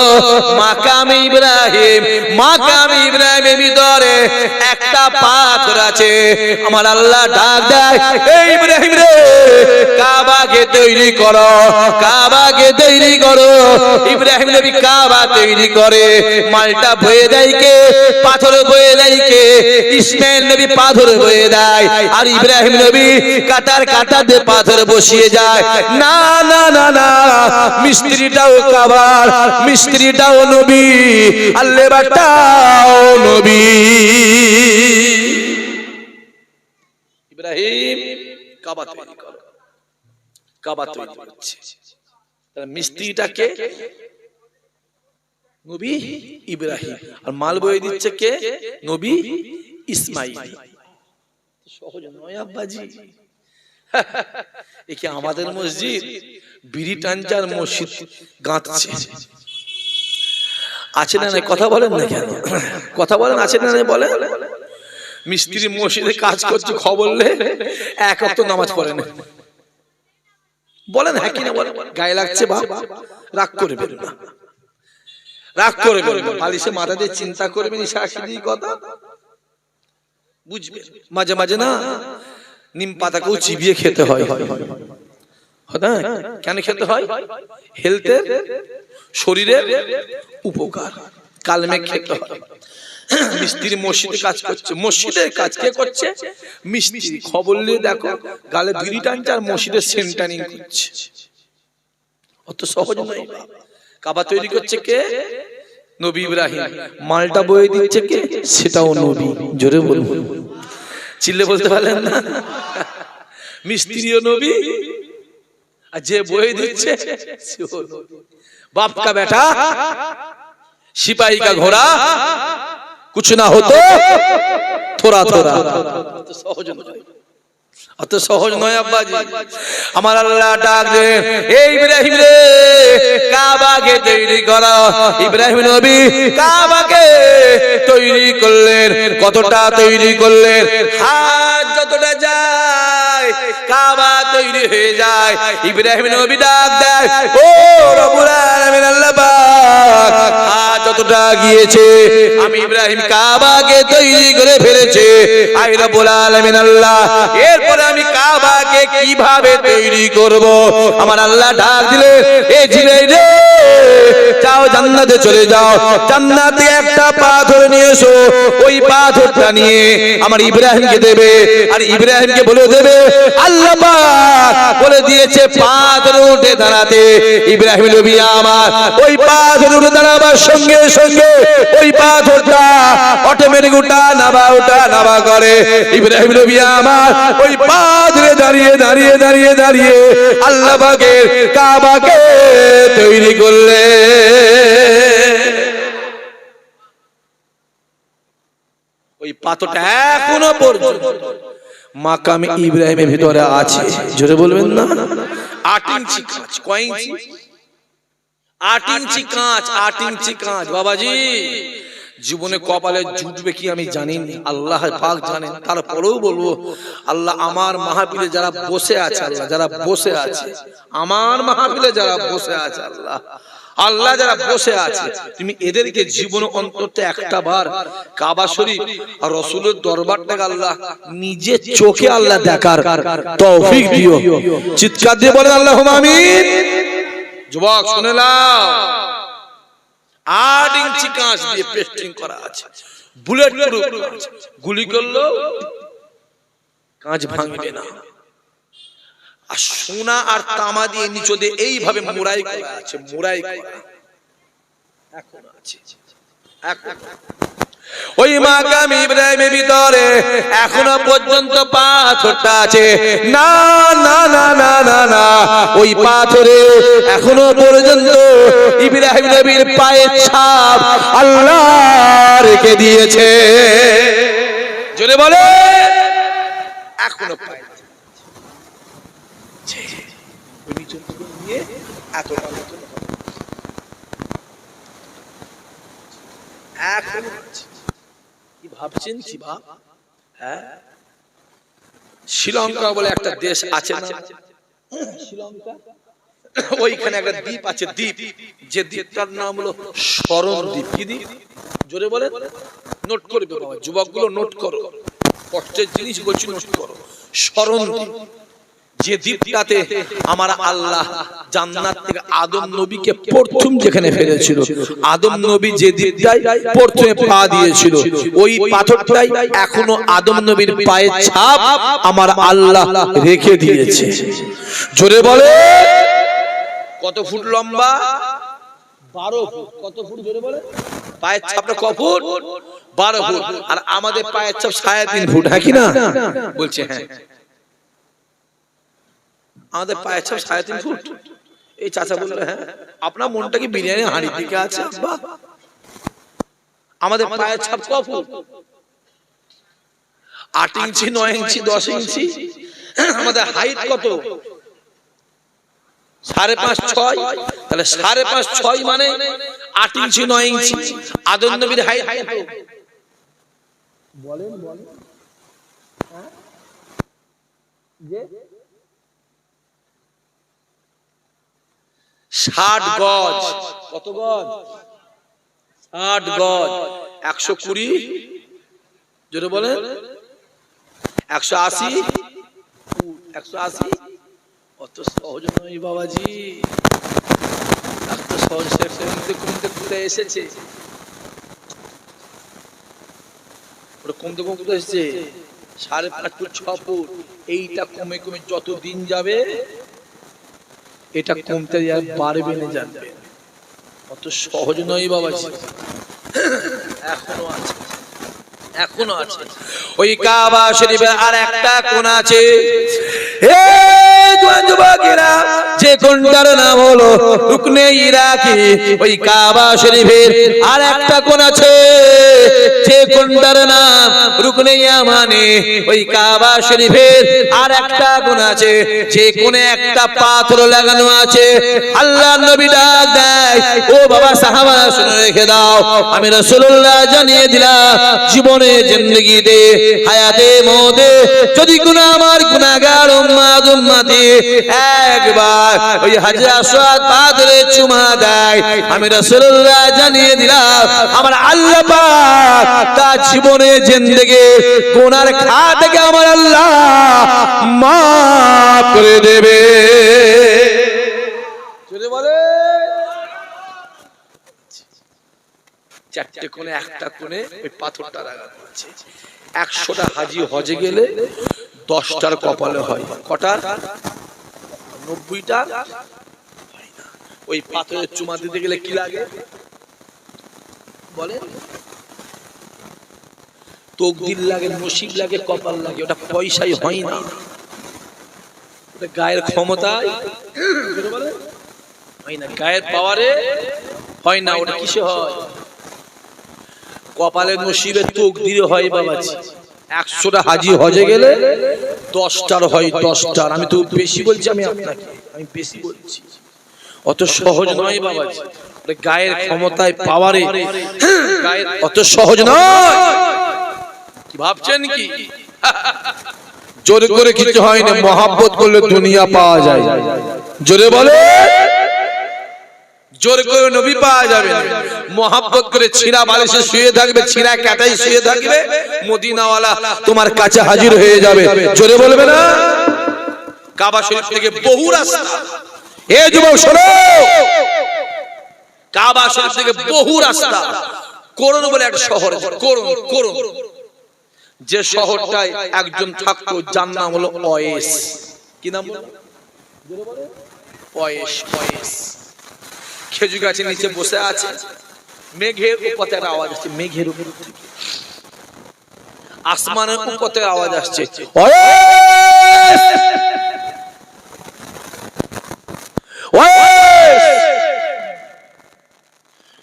মাকাম ইব্রাহিম। মাকাম ইব্রাহিমের ভিতরে একটা পাথর আছে। আমার আল্লাহ ডাক দেয়, এই ইব্রাহিম রে, কাবাকে তৈরি করো, কাবাকে তৈরি করো। ইব্রাহিম নবী কাবা তৈরি করে। মালটা বয়ে দেয় কে? পাথর বয়ে দেয় কে? ইসমাইল নবী পাথর বয়ে দেয়, আর ইব্রাহিম নবী কাটার কাটাতে পাথর বসিয়ে যায়। না না না না, মিস্ত্রিটাও কাবার, মিস্ত্রিটাও নবী, আর লেবারটাও নবী। ইব্রাহিম কাবা তৈরি করো, কাবা তৈরি করছে। মিস্ত্রিটা কে? নবী ইব্রাহিম। আর মাল বয়ে দিচ্ছে কে? নবী ইসমাইল। সহজ নয় আব্বাজি। একে আমাদের মসজিদ বিড়ি টানচার মসজিদ গাঁথছে। আছে না? কথা বলেন না কেন? কথা বলেন, আছে না? বলেন। মিস্ত্রি মসজিদে কাজ করছে, খবর লে এক ওয়াক্ত নামাজ পড়ে না। বলেন হ্যাঁ কি না? বলেন। গায়ে লাগছে বাপ, রাগ করবেন না, রাগ করবেন না। বালিশে মাথা দিয়ে চিন্তা করবেন, সাক্ষী কথা বুঝবেন। মাঝে মাঝে না নিম পাতাকেও চিবিয়ে খেতে হয়। কেন খেতে হয়? হেলথের, শরীরের উপকার। কালমে খেতে হয়। মিস্ত্রি মসজিদে কাজ করছে, মসজিদের কাজ কে করছে? মিস্ত্রি। খবর নিয়ে দেখো, গালে বিড়ি টানছে আর মসজিদের সেন্টারিং করছে। অত সহজ নয়। কাবা তৈরি করছে কে? নবী ইব্রাহিম। মালটা বয়ে দিচ্ছে কে? সেটাও নবী। জোরে বলবো, চিল্লে বলতে পারলেন না? মিস্ত্রিও নবী, আর যে বয়ে দিচ্ছে সেও নবী। বাপ কা বেটা, সিপাহী কা ঘোড়া, कुछ ना हो तो थोड़ा थोड़ा। সহজ নয়, অত সহজ নয় আব্বাজি। আমার আল্লাহ ডাক দে, এই ইব্রাহিম রে, কাবাকে তৈরি করো। ইব্রাহিম নবী কাবাকে তৈরি করলেন। কতটা তৈরি করলেন? হাত যতটা যায় কাবা তৈরি হয়ে যায়। ইব্রাহিম নবী ডাক দেয়, ও রব্বুল আলামিন আল্লাহ পাক, আজ যতটা গিয়েছে আমি ইব্রাহিম কাবাকে তৈরি করে ফেলেছে। আই রব্বুল আলামিন আল্লাহ, এরপরে আমি কাবাকে কিভাবে তৈরি করব? আমার আল্লাহ ডাক দিলে, এ জিবরাইল রে, যাও জান্নাতে চলে যাও, জান্নাতে একটা পাথর নিয়ে এসো, ওই পাথরটা নিয়ে আমার ইব্রাহিমকে দেবে, আর ইব্রাহিমকে বলে দেবে আল্লাহ পাক বলে দিয়েছে পাথর উঠে দাঁড়াতে। ইব্রাহিম নবী আমার ওই পাথর উঠে দাঁড়াবার সঙ্গে সঙ্গে ওই পাথরটা অটোমেটিক ওঠা নামা করে। ইব্রাহিম নবী আমার ওই পাথরে দাঁড়িয়ে দাঁড়িয়ে দাঁড়িয়ে দাঁড়িয়ে আল্লাহ পাকের কাবাকে তৈরি করলে। ওই পাথরটা এখনো পর্যন্ত মাকামে ইব্রাহিমের ভিতরে আছে। জোরে বলবেন না? 8 ইঞ্চি কাঁচ। কয় ইঞ্চি? 8 ইঞ্চি কাঁচ। 8 ইঞ্চি কাঁচ। বাবাজি, জীবনে কপালে জুটবে কি আমি জানি না, আল্লাহ পাক জানেন। তারপরেও বলবো, আল্লাহ আমার মাহফিলে যারা বসে আছে, আল্লাহ যারা বসে আছে, আমার মাহফিলে যারা বসে আছে, আল্লাহ যারা বসে আছে, তুমি এদেরকে জীবনে অন্তত একটা বার কাবা শরীফ আর রাসূলের দরবারটাকে আল্লাহ নিজে চোখে আল্লাহ দেখার তৌফিক দিও। চিৎকার দিয়ে বলেন আল্লাহুম্মা আমিন। যুবক শুনে নাও, 8 ইঞ্চি কাঁচ দিয়ে পেস্টিং করা আছে, বুলেট প্রুফ কাঁচ, গুলি করলেও কাঁচ ভাঙবে না। আর সোনা আর তামা দিয়ে নিচে দিয়ে এইভাবে মোড়াই করা আছে, মোড়াই করা এখন আছে। ওই মাকাম ইব্রাহিমের ভিতরে এখনো পর্যন্ত পাথরটা আছে। না না না না না না, ওই পাথরে এখনো পর্যন্ত ইব্রাহিম নবীর পায়ের ছাপ আল্লাহ রেখে দিয়েছে। জোরে বলে, এখনো পায়ে কি ভাবছেন? কি ভাব? হ্যাঁ, শ্রীলঙ্কা বলে একটা দেশ আছে না, শ্রীলঙ্কা, ওইখানে একটা দ্বীপ আছে, দ্বীপ, যে দ্বীপটার নাম হলো শরণ দ্বীপ। কি দ্বীপ? জোরে বলে, নোট করবে বাবা, যুবকগুলো নোট করো, কষ্টের জিনিস বলছি, নোট করো। শরণ দ্বীপ, যে দ্বীপটাতে আমার আল্লাহ জান্নাত থেকে আদম নবীকে প্রথম যেখানে ফেলেছিল, আদম নবী যে দ্বীপটায় প্রথমে পা দিয়েছিল, ওই পাথরটাই এখনো আদম নবীর পায়ের ছাপ আমার আল্লাহ রেখে দিয়েছে। জোরে বলে, কত ফুট লম্বা? 12 ফুট। কত ফুট? জোরে বলে, পায়ের ছাপটা ক ফুট? 12 ফুট। আর আমাদের পায়ের ছাপ 3.5 ফুট। হ্যাঁ কি না? বলছে হ্যাঁ, আমাদের পায়ের ছাপ 3.5 ফুট। এই চাচা বললো, হ্যাঁ, আপনার মনটা কি বিরিয়ানি হাঁড়ির দিকে আছে? আমাদের পায়ের ছাপ ক ফুট? 8 ইঞ্চি, 9 ইঞ্চি, 10 ইঞ্চি। আমাদের হাইট কত? 5.5, 6। তাহলে 5.5, 6 মানে 8 ইঞ্চি, 9 ইঞ্চি। আদম নবীর হাইট কত? বলেন বলেন। 60 গজ। কত গজ? 60 গজ। 120। জোরে বলেন, 180। 180। অত সহজ নয় বাবাজি, এত সহজ কমতে কমতে এসেছে। ওটা কমতে কমতে এসেছে 5.5 ফুট, 6 ফুট। এইটা কমে কমে যত দিন যাবে এটা কমতে আর বাড়বে না, জানবে। অত সহজ নয় বাবাজি, এখনো আছে, এখনো আছে। ওই কাবা শরীফের আর একটা কোণ আছে। যুবকেরা, যে কোণটার নাম হলো রুকনে ইরাকি, ওই কাবা শরীফের আর একটা কোণ আছে যে কোণটার নাম রুকনে ইয়ামানি, ওই কাবা শরীফের আর একটা কোণ আছে যে কোণে একটা পাথর লাগানো আছে। আল্লাহর নবী ডাক দেয়, ও বাবা সাহাবারা শুনে রেখে দাও, আমি রাসূলুল্লাহ জানিয়ে দিলাম, জীবনে জিন্দেগিতে হায়াতে মওতে যদি কোন আমার গুনাহগার উম্মতি একবার ওই হাজরে আসওয়াদ পাথরে চুমা দেয়, আমি রাসূলুল্লাহ জানিয়ে দিলাম, আমার আল্লাহ পাক তার জীবনে জিন্দেগি গুনার খাতাকে আমার আল্লাহ মাফ করে দেবে। জোরে বলে। চারটে কোণে একটা কোণে ওই পাথরটা লাগানো আছে। 100টা হাজি হজে গেলে 10টার কপালে হয়, কটার? 90টা হয় না। ওই পাথরের চুমা দিতে গেলে কি লাগে বলে? তকদির লাগে, নসিব লাগে, কপাল লাগে। ওটা পয়সাই হয় না, ওটা গায়ের ক্ষমতায় হয় না, গায়ের পাওয়ারে হয় না। ওটা কিসে হয়? কপালের নসিবে তকদিরে হয় বাবাজি। 100টা হাজি হজে গেলে 10টার হয়, 10টার। আমি তো বেশি বলছি, আমি বেশি বলছি। অত সহজ নয় বাবাজি, গায়ের ক্ষমতায় পাওয়ারে গায়ের অত সহজ নয়। কি ভাবছেন কি? জোরে করে কিছু হয় না, মহব্বত করলে দুনিয়া পাওয়া যায়। জোরে বলে। জোর করে নবী পাওয়া যাবে না, মহব্বত করে ছিঁড়া বালিশে শুয়ে থাকবে, ছিঁড়া কাটাই শুয়ে থাকবে, মদিনাওয়ালা তোমার কাছে হাজির হয়ে যাবে। জোরে বলবে না? কাবা শরীফ থেকে বহু রাস্তা, এ যুবক শোনো, কাবা শরীফ থেকে বহু রাস্তা। করণ বলে এক শহর, করণ, যে শহরটায় একজন থাকতো, যার নাম হলো ওয়েস। কি নাম? ওয়েস। খেজুর গাছের নিচে বসে আছে, মেঘের উপর থেকে আওয়াজ আসছে, মেঘের উপর থেকে আসমানের উপর থেকে আওয়াজ আসছে,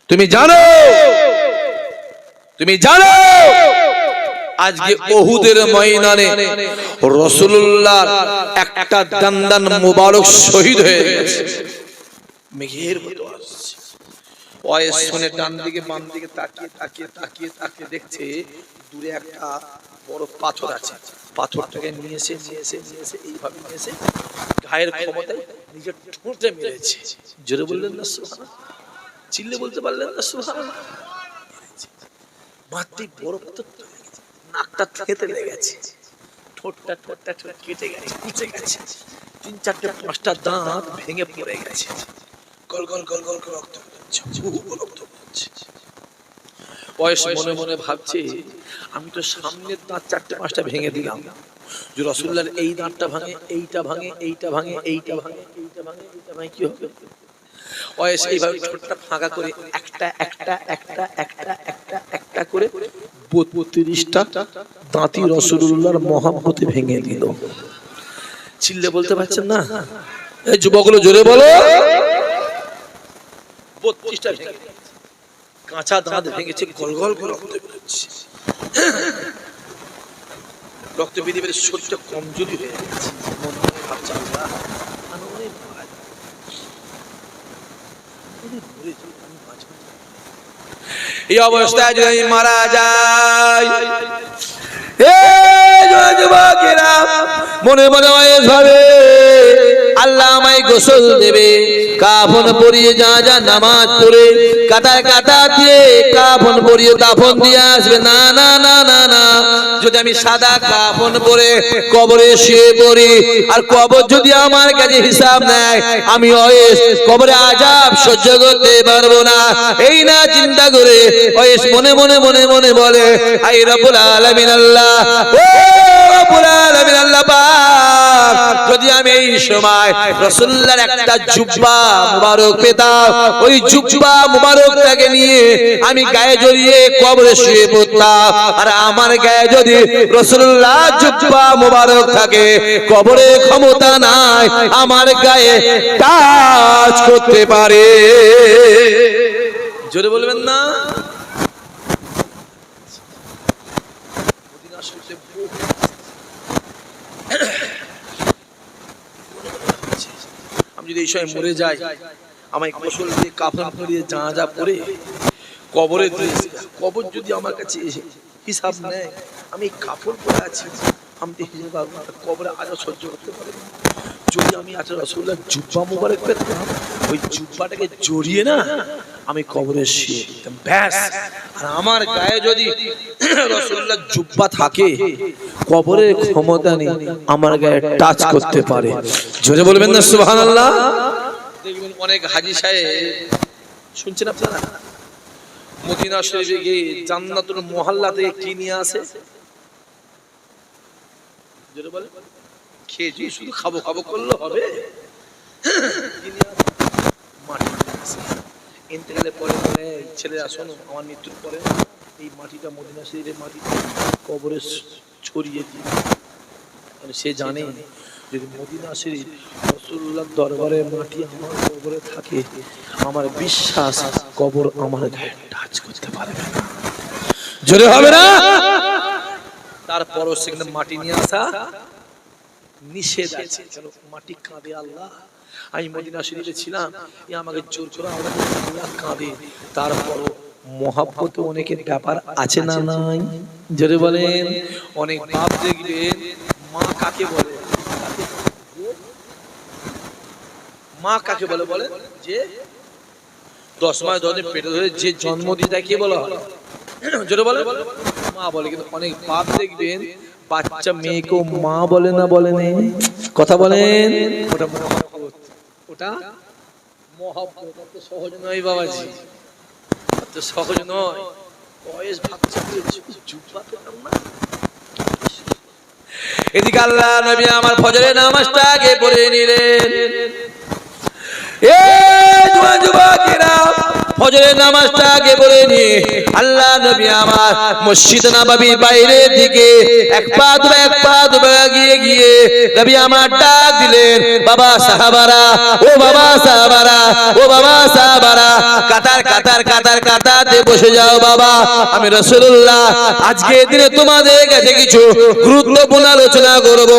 তুমি জানো আজকে উহুদের ময়দানে রাসূলুল্লাহর একটা দান্দান মুবারক শহীদ হয়ে গেছে। মেঘের মতো আসছে। ওয়েস শুনে ডান দিকে বাম দিকে তাকিয়ে দেখছে দূরে একটা বড় পাথর আছে। পাথরটাকে নিয়ে এসে এইভাবে নিয়ে এসে গায়ের ক্ষমতায় নিজের ঠোঁটে মেরেছে। জোরে বললেন না সুবহানাল্লাহ? চিল্লে বলতে পারলেন না সুবহানাল্লাহ? মাটি বড় পাথর, নাকটা থেঁতে লেগেছে, ঠোঁটটা কেটে গেছে, কুচে গেছে, 3-4-5টা দাঁত ভেঙে পড়ে গেছে, গল রক্ত পড়ছে। বয়স মনে মনে ভাবছে, আমি তো সামনের দাঁত 4-5টা ভেঙে দিলাম, যে রাসূলুল্লাহর এই দাঁতটা ভাঙে, এইটা ভাঙে, কি হবে? বয়স এইভাবে ঠোঁটটা ফাঁকা করে একটা করে 32টা দাঁতি রাসূলুল্লাহর মহব্বতে ভেঙে দিল। চিল্লে বলতে পারছেন না? এই যুবকগুলো জোরে বলো। 32টা ভেঙে দিয়েছে, কাঁচা দাঁত ভেঙেছে, গল করে রক্ত বেরোচ্ছে। রক্ত বেরিয়ে বেরিয়ে শরীরটা কমজোরি হয়ে গেছে। ভাবছে আল্লাহ, এই অবস্থায় যদি মারা যায়, যুবকেরা মনে মনে ভাবে, আল্লাহ আমায় গোসল দেবে, কাফন পরিয়ে যা নামাজ পড়ে কাতা দিয়ে কাফন পরিয়ে দাফন দিয়ে আসবে। না, যদি আমি সাদা কাফন পরে কবরে শুয়ে পড়ি, আর কবর যদি আমার কাছে হিসাব নেয়, আমি কবরে আযাব সহ্য করতে পারবো না। এই না চিন্তা করে ওয়েস মনে মনে বলে, আই রব্বুল আলামিন আল্লাহ, ও রব্বুল আলামিন আল্লাহ পাক, যদি পেতাম এই সময় রাসূলুল্লাহর একটা জুব্বা মুবারক পেতাম, ওই জুব্বা মুবারকটাকে নিয়ে আমি গায়ে জড়িয়ে কবরে শুয়ে পড়তাম। আর আমার গায়ে যদি রাসূলুল্লাহ জুব্বা মুবারক থাকে, কবরে ক্ষমতা নাই আমার গায়ে টাচ করতে পারে। জোরে বলবেন না? আমি যদি এই সময় মরে যাই, আমায় গোসল দিয়ে কাফন পরিয়ে জানাজা পরে কবরে দিয়ে, কবর যদি আমার কাছে এসে হিসাব নেয় আমি কাপড় পরে আছি, আমি তো হিসাব কবরে আজও সহ্য করতে পারি। যদি আমি আজ রাসূলুল্লাহ জুব্বা মুবারক পেতাম, ওই জুব্বাটাকে জড়িয়ে না আমি কবরে শুয়ে দিতাম ব্যাস। আর আমার গায়ে যদি রাসূলুল্লাহ জুব্বা থাকে, কবরের ক্ষমতা নেই আমার গায়ে টাচ করতে পারে। জোরে বলবেন না সুবহানাল্লাহ? দেখবেন অনেক হাজী সাহেব, শুনছেন আপনারা, মদিনা শরীফে গিয়ে জান্নাতুল মুহাল্লা থেকে কি নিয়ে আসে? জোরে বলেন। খেয়ে শুধু খাবো খাবো করলে হবে? মাটি ইন্তেকালের পরে পরে ছেলেরা শোনো, আমার মৃত্যুর পরে এই মাটিটা মদিনা শরীফের মাটি কবরে ছড়িয়ে দিই। সে জানে যদি মদিনা শরীফ রাসূলুল্লাহর দরবারে মাটি আমার কবরে থাকে, আমার বিশ্বাস কবর আমার গায়ে টাচ করতে পারবে না। জোরে হবে না? তারপরও সেখানে মাটি নিয়ে আসা নিষেধ আছে। কেন? মাটি কাঁদে, আল্লাহ আমি মদিনা শরীফে ছিলাম, এ আমাকে জোর করে আল্লাহ কাঁদে। তারপরও মহাব্বত অনেকের ব্যাপার আছে না নাই? জোরে বলেন। অনেক বাপ দেখবেন, মা কাকে বলে? মা কাকে বলে বলে? যে 10 মাস 10 দিন পেটে ধরে যে জন্ম দিয়ে তাকে কে বলা হয়? জোরে বলে মা বলে। কিন্তু অনেক বাপ দেখবেন বাচ্চা মেয়েকেও মা বলে না, বলেন কথা বলেন। ওটা মহব্বত, ওটা মহব্বত। অত সহজ নয় বাবাজি, অত সহজ নয়। বয়স ভাবছে জুব্বা পেতাম না। এদিকে আল্লাহ নবী আমার ফজরের নামাজটা আগে পড়ে নিলেন। এ জুয়া যুবকেরা, ফজরের নামাজটা আগে পড়ে নিয়ে আল্লাহ নবী আমার মসজিদ নববীর বাইরের দিকে এক পা দুপা গিয়ে গিয়ে নবী আমার ডাক দিলেন, বাবা সাহাবারা, ও বাবা সাহাবারা, ও বাবা সাহাবারা, কাতার কাতার কাতার কাতারে বসে যাও বাবা, আমি রাসূলুল্লাহ আজকে দিনে তোমাদের কাছে কিছু গুরুত্বপূর্ণ আলোচনা করব।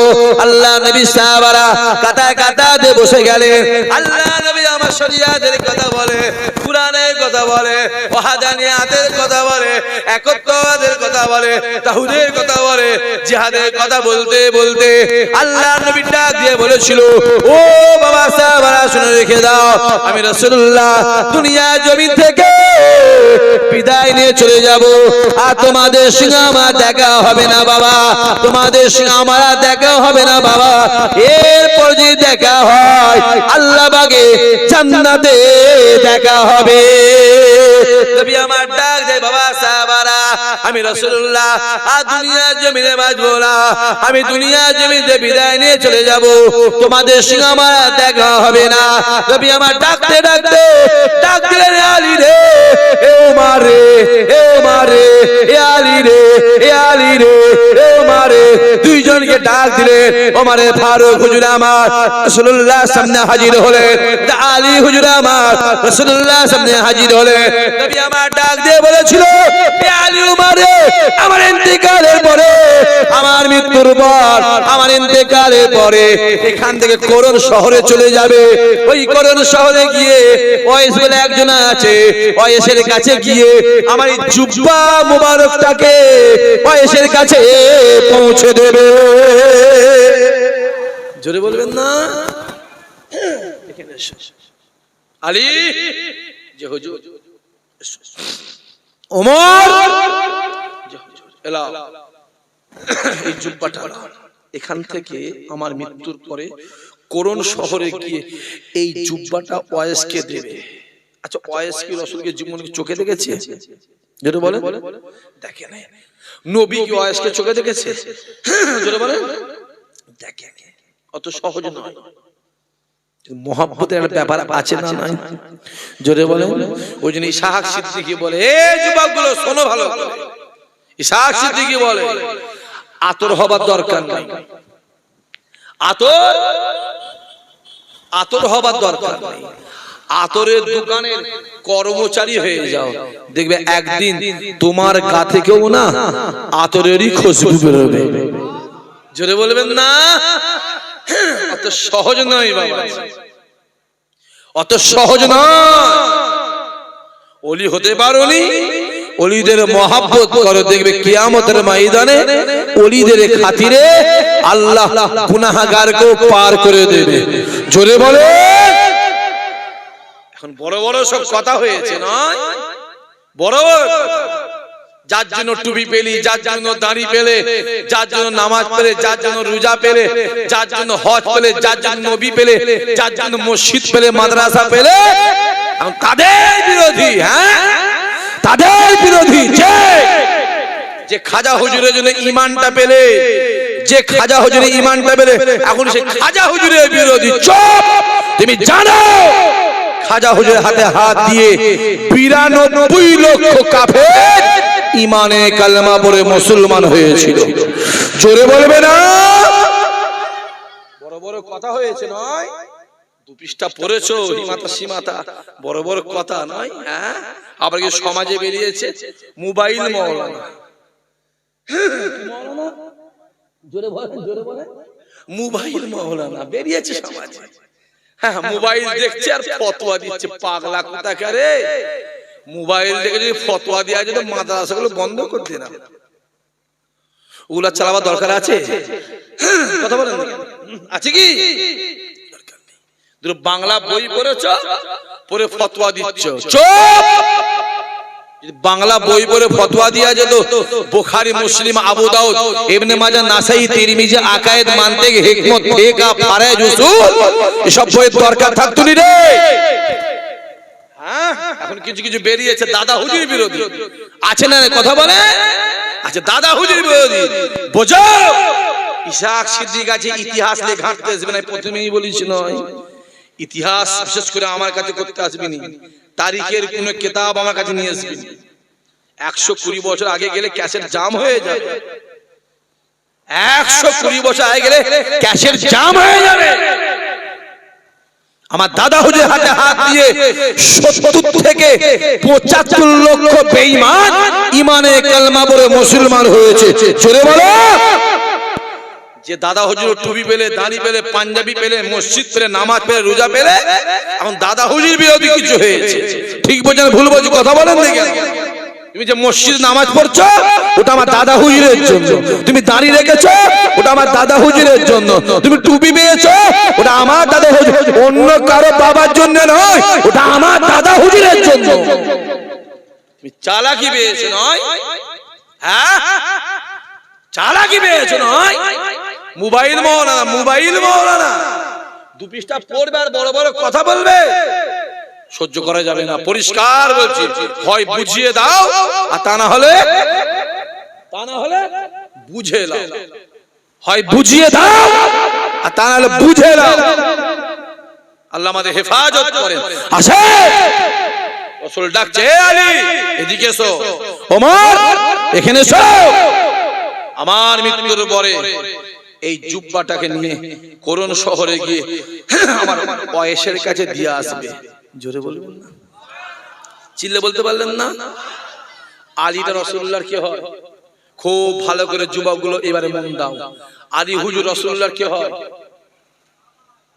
আল্লাহ নবী সাহাবারা কাতার কাতারে বসে গেলেন। আল্লাহ নবী আমার শরীয়তের কথা বলে, কুরআনের কথা বলে, ওয়াহদানিয়াতের কথা বলে, একত্ববাদের কথা বলে, তাওহীদের কথা বলে, জিহাদের কথা বলতে বলতে আল্লাহ নবী ডাক দিয়ে বলেছিল, ও বাবা সাহাবারা শুনে রেখে দাও, আমি রাসূলুল্লাহ দুনিয়া জমিন থেকে বিদায় নিয়ে চলে যাব, আর তোমাদের সঙ্গে আমার দেখা হবে না বাবা, তোমাদের সঙ্গে আমার দেখা হবে না বাবা। এরপর যে দেখা হয় আল্লাহ বাগে জান্নাতে দেখা হবে। নবী আমার ডাক দেয়, বাবা সাহাবারা, আমি রাসূলুল্লাহ আর দুনিয়া জমিনে বাঁচবো না, আমি দুনিয়া জমিনে বিদায় নিয়ে চলে যাব, তোমাদের সঙ্গে আমার দেখা হবে না। নবী আমার ডাকতে ডাকতে ডাক দিলেন, আলী রে, এ ওমর রে, এ ওমর রে, এ আলী রে, এ আলী রে, এ ওমর রে। দুইজনকে ডাক দিলেন। ওমরে ফারুক হুজুর আমার রাসূলুল্লাহর সামনে হাজির হলেন, আলী হুজুর আমার রাসূলুল্লাহর সামনে হাজির হলেন। নবী আমার ডাক দিয়ে বলেছিল, এ আলী, ওমর রে, আমার ইন্তেকালের পরে, আমার মৃত্যুর পর, আমার ইন্তেকালের পরে এখান থেকে করণ শহরে চলে যাবে। ওই করণ শহরে গিয়ে ওয়াইস বলে একজন আছে, ওয়াইসের কাছে গিয়ে আমার এই জুব্বা মুবারকটাকে ওয়াইসের কাছে পৌঁছে দেবে। জোরে বলবেন না? আলী যে হুজুর, ওমর এলাও, এই জুব্বাটা এখান থেকে আমার মৃত্যুর পরে করণ শহরে গিয়ে এই জুব্বাটা ওয়াইসকে দেবে। আচ্ছা, ওয়াইস কি রাসূলকে জীবনে চোখে দেখেছে? যেটা বলে দেখে নাই। নবী কি ওয়াইসকে চোখে দেখেছে? যেটা বলে দেখে। অত সহজ নয়। মহব্বতের একটা ব্যাপার আছে না নাই? জোরে বলে। ওই জন্য ইসহাক সিদ্দিকী বলে, এই যুবকগুলো শোনো ভালো করে, ইসহাক সিদ্দিকী বলে আতর হবার দরকার নাই, আতর হবার দরকার নেই। আতরের দোকানের কর্মচারী হয়ে যাও, দেখবে একদিন তোমার গা থেকেও না আতরেরই খুশবু বেরোবে। জোরে বলবেন না? অত সহজ নয় বাবা, অত সহজ নয়। ওলি হতে পারোনি, ওলিদের মহব্বত করো, দেখবে কিয়ামতের ময়দানে ওলিদের খাতিরে আল্লাহ গুনাহগারকেও পার করে দেবে। জোরে বলে। এখন বড় বড় সব কথা হয়েছে নয়, বড় বড় যার জন্য টুপি পেলি, যার জন্য দাড়ি পেলে, যার জন্য নামাজ পেলে, যার জন্য রোজা পেলে, যার জন্য হজ পেলে, যার জন্য নবী পেলে, যার জন্য মসজিদ পেলে, মাদ্রাসা পেলে, তাদের বিরোধী। হ্যাঁ, তাদের বিরোধী। যে খাজা হুজুরের জন্য ঈমানটা পেলে, যে খাজা হুজুরের ঈমানটা পেলে, এখন সে খাজা হুজুরের বিরোধী। চুপ! তুমি জানো খাজা হুজুরের হাতে হাত দিয়ে 92 লক্ষ কাফের ঈমানে কালেমা পড়ে মুসলমান হয়েছিল। জোরে বলবে না? বড় বড় কথা হয়েছে নয়, দু পৃষ্ঠা পড়েছো হিমাতা সীমাতা, বড় বড় কথা নয়। হ্যাঁ, আবার কি সমাজে বেরিয়েছে মোবাইল মাওলানা। জোরে বলেন, জোরে বলেন। মোবাইল মাওলানা বেরিয়েছে সমাজে। হ্যাঁ, মোবাইল দেখছে আর ফতোয়া দিচ্ছে। পাগলা কোথাকারে! মোবাইল দেখে যদি ফতোয়া দেওয়া যেত, মাদ্রাসাগুলো বন্ধ করতে না। ওগুলা চালাবার দরকার আছে? কথা বলেন, আছে কি? বাংলা বই পড়েছ, পড়ে ফতোয়া দিচ্ছ। চুপ! বাংলা বই পড়ে ফতোয়া দিয়া যেত, বুখারী, মুসলিম, আবু দাউদ, ইবনে মাজাহ, নাসাই, তিরমিজি, আকায়েদ, মানতিক, হিকমত, ফিকহ, ফারায়েজ, উসুল, এসব বইয়ের দরকার থাকতো নি রে। হ্যাঁ, এখন কিছু কিছু বেরিয়েছে দাদা হুজুর বিরোধী। আছে না? কথা বলে। আচ্ছা, দাদা হুজুর বিরোধী বোঝো। ইসহাক সিদ্দিক আছে, ইতিহাস লেখা ঘাঁটতে আসবে না, প্রথমেই বলিস নয়। ইতিহাস বিশেষ করে আমার কাছে করতে আসবি না, তারিখের কোন কিতাব আমার কাছে নিয়ে আসবি। 120 বছর আগে গেলে ক্যাসেট জাম হয়ে যাবে। 120 বছর আগে গেলে ক্যাসেট জাম হয়ে যাবে। আমার দাদা হুজুর হাতে হাত দিয়ে 70 থেকে 75 লক্ষ বেঈমান ঈমানে কালেমা পড়ে মুসলমান হয়েছে। জোরে বলো। যে দাদা হুজুর টুপি পেলে, দাড়ি পেলে, পাঞ্জাবি পেলে, মসজিদ পেলে, নামাজ পেলে, রোজা পেলে, এখন দাদা হুজুর বিরোধী কিছু হয়েছে। ঠিক বলছেন ভুল বলছি? কথা বলেন দেখি। তুমি যে মসজিদ নামাজ পড়ছো, ওটা আমার দাদা হুজুরের জন্য। তুমি দাড়ি রেখেছো, ওটা আমার দাদা হুজুরের জন্য। তুমি টুপি পেয়েছো, ওটা আমার দাদা হুজুর, অন্য কারো বাবার জন্য নয়, ওটা আমার দাদা হুজুরের জন্য। তুমি চালাকি পেয়েছো নয়? হ্যাঁ, চালাকি পেয়েছো নয়? মোবাইল মাওলানা, মোবাইল মাওলানা 2 পৃষ্ঠা পড়বে আর বড় বড় কথা বলবে, সহ্য করা যাবে না। পরিষ্কার বলছি, হয় বুঝিয়ে দাও, আর তা না হলে বুঝে নাও। হয় বুঝিয়ে দাও, আর তা না হলে বুঝে নাও। আল্লাহ আমাদের হেফাজত করেন। আসে রাসূল ডাকছে, আলী এদিকে এসো, ওমর এখানে এসো। আমার মৃত্যুর পরে এই জুব্বাটাকে নিয়ে কোরআন শহরে গিয়ে আমার ওয়াইসের কাছে দিয়ে আসবে। জোরে বলবেন না? চিল্লে বলতে পারলেন না? আলীটা রাসূলুল্লাহর কি হয়? খুব ভালো করে যুবকগুলো এবারে মন দাও। আলী হুজুর রাসূলুল্লাহর কি হয়?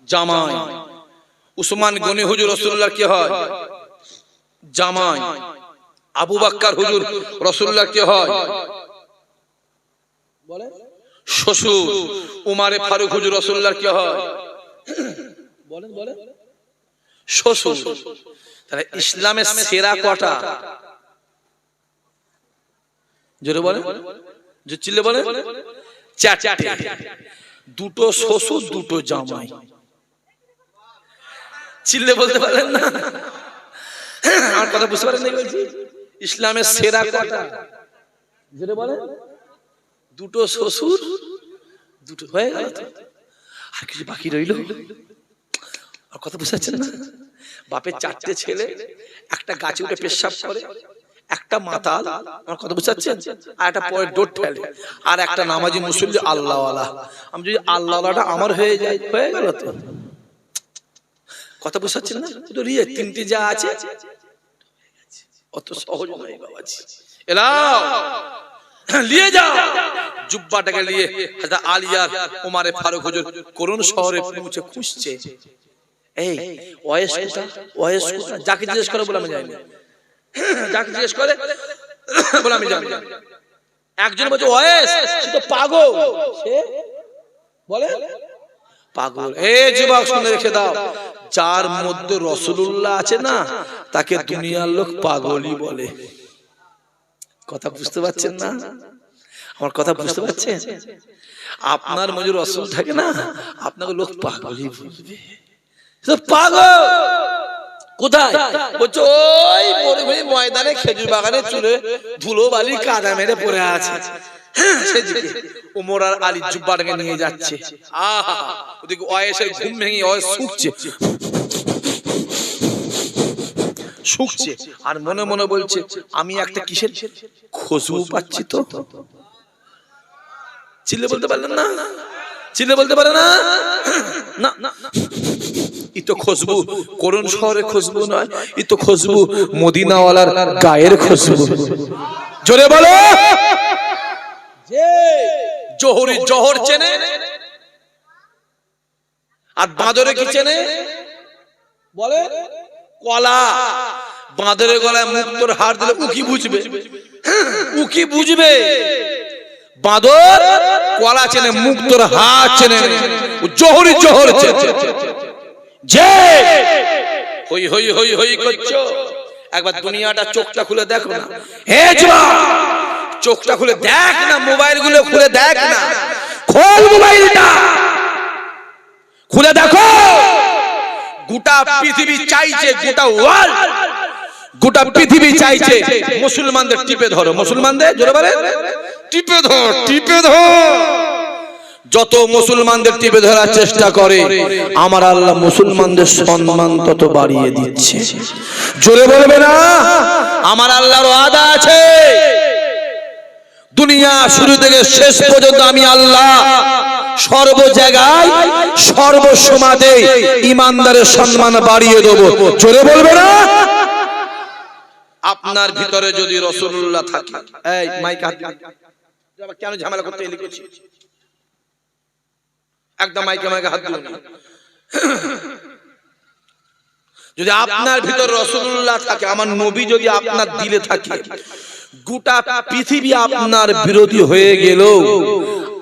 জামাই। উসমান গনি হুজুর রাসূলুল্লাহর কি হয়? জামাই। আবু বকর হুজুর রাসূলুল্লাহর কি হয়? বলেন, শ্বশুর। উমারে ফারুক হুজুর রাসূলুল্লাহর কি হয়? বলেন বলেন, শ্বশুর। তাহলে ইসলামের সেরা কটা? জোরে বলেন, যে চিল্লে বলেন। 4টে। 2টো শ্বশুর, 2টো জামাই। চিল্লে বলতে পারেন না? আমার কথা বুঝতে পারেন না বলছি? ইসলামের সেরা কটা? জোরে বলেন। 2টো শ্বশুর, 2টো হয়ে গেল। আর কিছু বাকি রইল? আর কথা বুঝতে পারছেন না? বাপের 4টে ছেলে, একটা গাছে উঠে পেশাব করে, একটা মাতাল, আমার কথা বুঝতে পারছেন, আর একটা পরে ডোর ঠেলে, আর একটা নামাজি মুসল্লি আল্লাহওয়ালা। আমি যদি আল্লাহওয়ালাটা আমার হয়ে যায়, হয়ে গেল তো। কথা বুঝতে পারছেন না? তো রিয়ে 3টে যা আছে, অত সহজ নয় বাবাজি। এলাও নিয়ে যাও জুব্বাটাকে নিয়ে হযরত আলিয়ার ওমরে ফারুক হুজুর করুন শহরে পৌঁছে খুঁজছে। এই ওয়েস কোথা, ওয়েস কোথা, যাকে জিজ্ঞেস করে বলে আমি জানি না, যাকে জিজ্ঞেস করে বলে আমি জানি না। একজন বলছে ওয়েস, সে তো পাগল। সে বলে পাগল। এই যুবক শুনে রেখে দাও, যার মধ্যে রাসূলুল্লাহ আছে না, তাকে দুনিয়ার লোক পাগলই বলে। কথা বুঝতে পারছেন না? আমার কথা বুঝতে পারছেন? আপনার মধ্যে রাসূল থাকে না, আপনাকে লোক পাগলই বলবে। পাগল কোথায়? বলছে ওই মরুভূমি ময়দানে খেজুর বাগানে চুলে ধুলো বালি কাদা মেরে পড়ে আছে। সেদিকে ওমর আর আলী জুব্বাটাকে নিয়ে যাচ্ছে। আহা, ওদিকে ওয়েসের ঘুম ভেঙে ওয়েস শুকছে আর মনে মনে বলছে আমি একটা কিসের খুশবু পাচ্ছি। তো চিল্লে বলতে পারলেন না? চিল্লে বলতে পারে না? না না, ই তো খুশবু করুন শহরের খুশবু নয়, ই তো খুশবু মদিনাওয়ালার গায়ের খুশবু। জোরে বলো। যে জোহরি জোহর চেনে আর বাঁদরে কি চেনে? বলে কলা। বাঁদরের গলায় মুক্তোর হার দিলে উকি বুঝবে, উকি বুঝবে। বাঁদর কলা চেনে, মুক্তোর হার চেনে, জোহরি জোহর চেনে। যে হই হই হই হই করছো, একবার দুনিয়াটা চোখটা খুলে দেখো না। হে জওয়ান, চোখটা খুলে দেখ না, মোবাইল গুলো খুলে দেখ না, খোল মোবাইলটা খুলে দেখো। গোটা পৃথিবী চাইছে, গোটা ওয়ার্ল্ড, গোটা পৃথিবী চাইছে মুসলমানদের টিপে ধরো। মুসলমানদের জোরে বলে টিপে ধর, টিপে ধর। যত মুসলমানদের টিপে ধরার চেষ্টা করে, আমার আল্লাহ মুসলমানদের সম্মান তত বাড়িয়ে দিচ্ছে। জোরে বলবে না? আমার আল্লাহর ওয়াদা আছে, দুনিয়া শুরু থেকে শেষ পর্যন্ত আমি আল্লাহ সর্ব জায়গায় সর্বসমাজে ইমানদারের সম্মান বাড়িয়ে দেব। জোরে বলবে না? আপনার ভিতরে যদি রাসূলুল্লাহ থাকে, এই মাইক হাত কেন ঝামেলা করতে এলি করছি? একদম মাইকে মাইকে হাত দিও না। যদি আপনার ভিতর রাসূলুল্লাহ থাকে, আমার নবী যদি আপনার দিলে থাকে, গোটা পৃথিবী আপনার বিরোধী হয়ে গেল,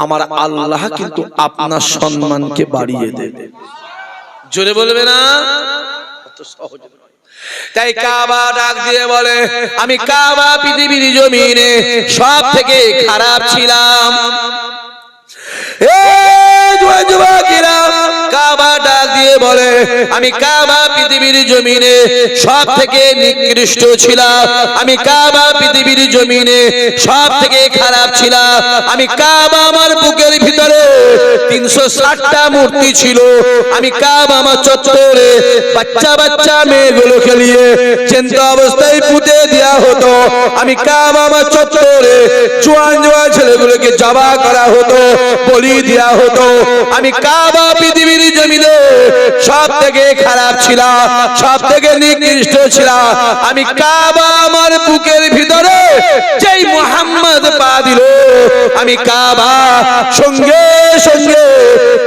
আমার আল্লাহ কিন্তু আপনার সম্মানকে বাড়িয়ে দেবে। জোরে বলবে না? অত সহজ নয়। তাই কাবা ডাক দিয়ে বলে, আমি কাবা পৃথিবীর জমিনে সব থেকে খারাপ ছিলাম। কাবা ডাক দিয়ে বলে, আমি কাবা পৃথিবীর জমিনে সব থেকে নিকৃষ্ট ছিলাম, আমি কাবা পৃথিবীর জমিনে সব থেকে খারাপ ছিলাম। আমি কাবা আমার বুকের ভিতরে 360টা মূর্তি ছিল। আমি কাবা আমার চত্বরে বাচ্চা বাচ্চা মেয়েগুলো খেলিয়ে চিন্তা অবস্থায় পুঁতে দেওয়া হতো। আমি কাবা আমার চত্বরে জোয়ান জোয়ান ছেলেগুলোকে জবা করা হতো, বলি দেওয়া হতো। আমি কাবা পৃথিবীর জমিনে সব থেকে খারাপ ছিলাম, সব থেকে নিকৃষ্ট ছিলাম। আমি কাবা আমার বুকের ভিতরে যেই মুহাম্মদ পা দিল, আমি কাবা সঙ্গে সঙ্গে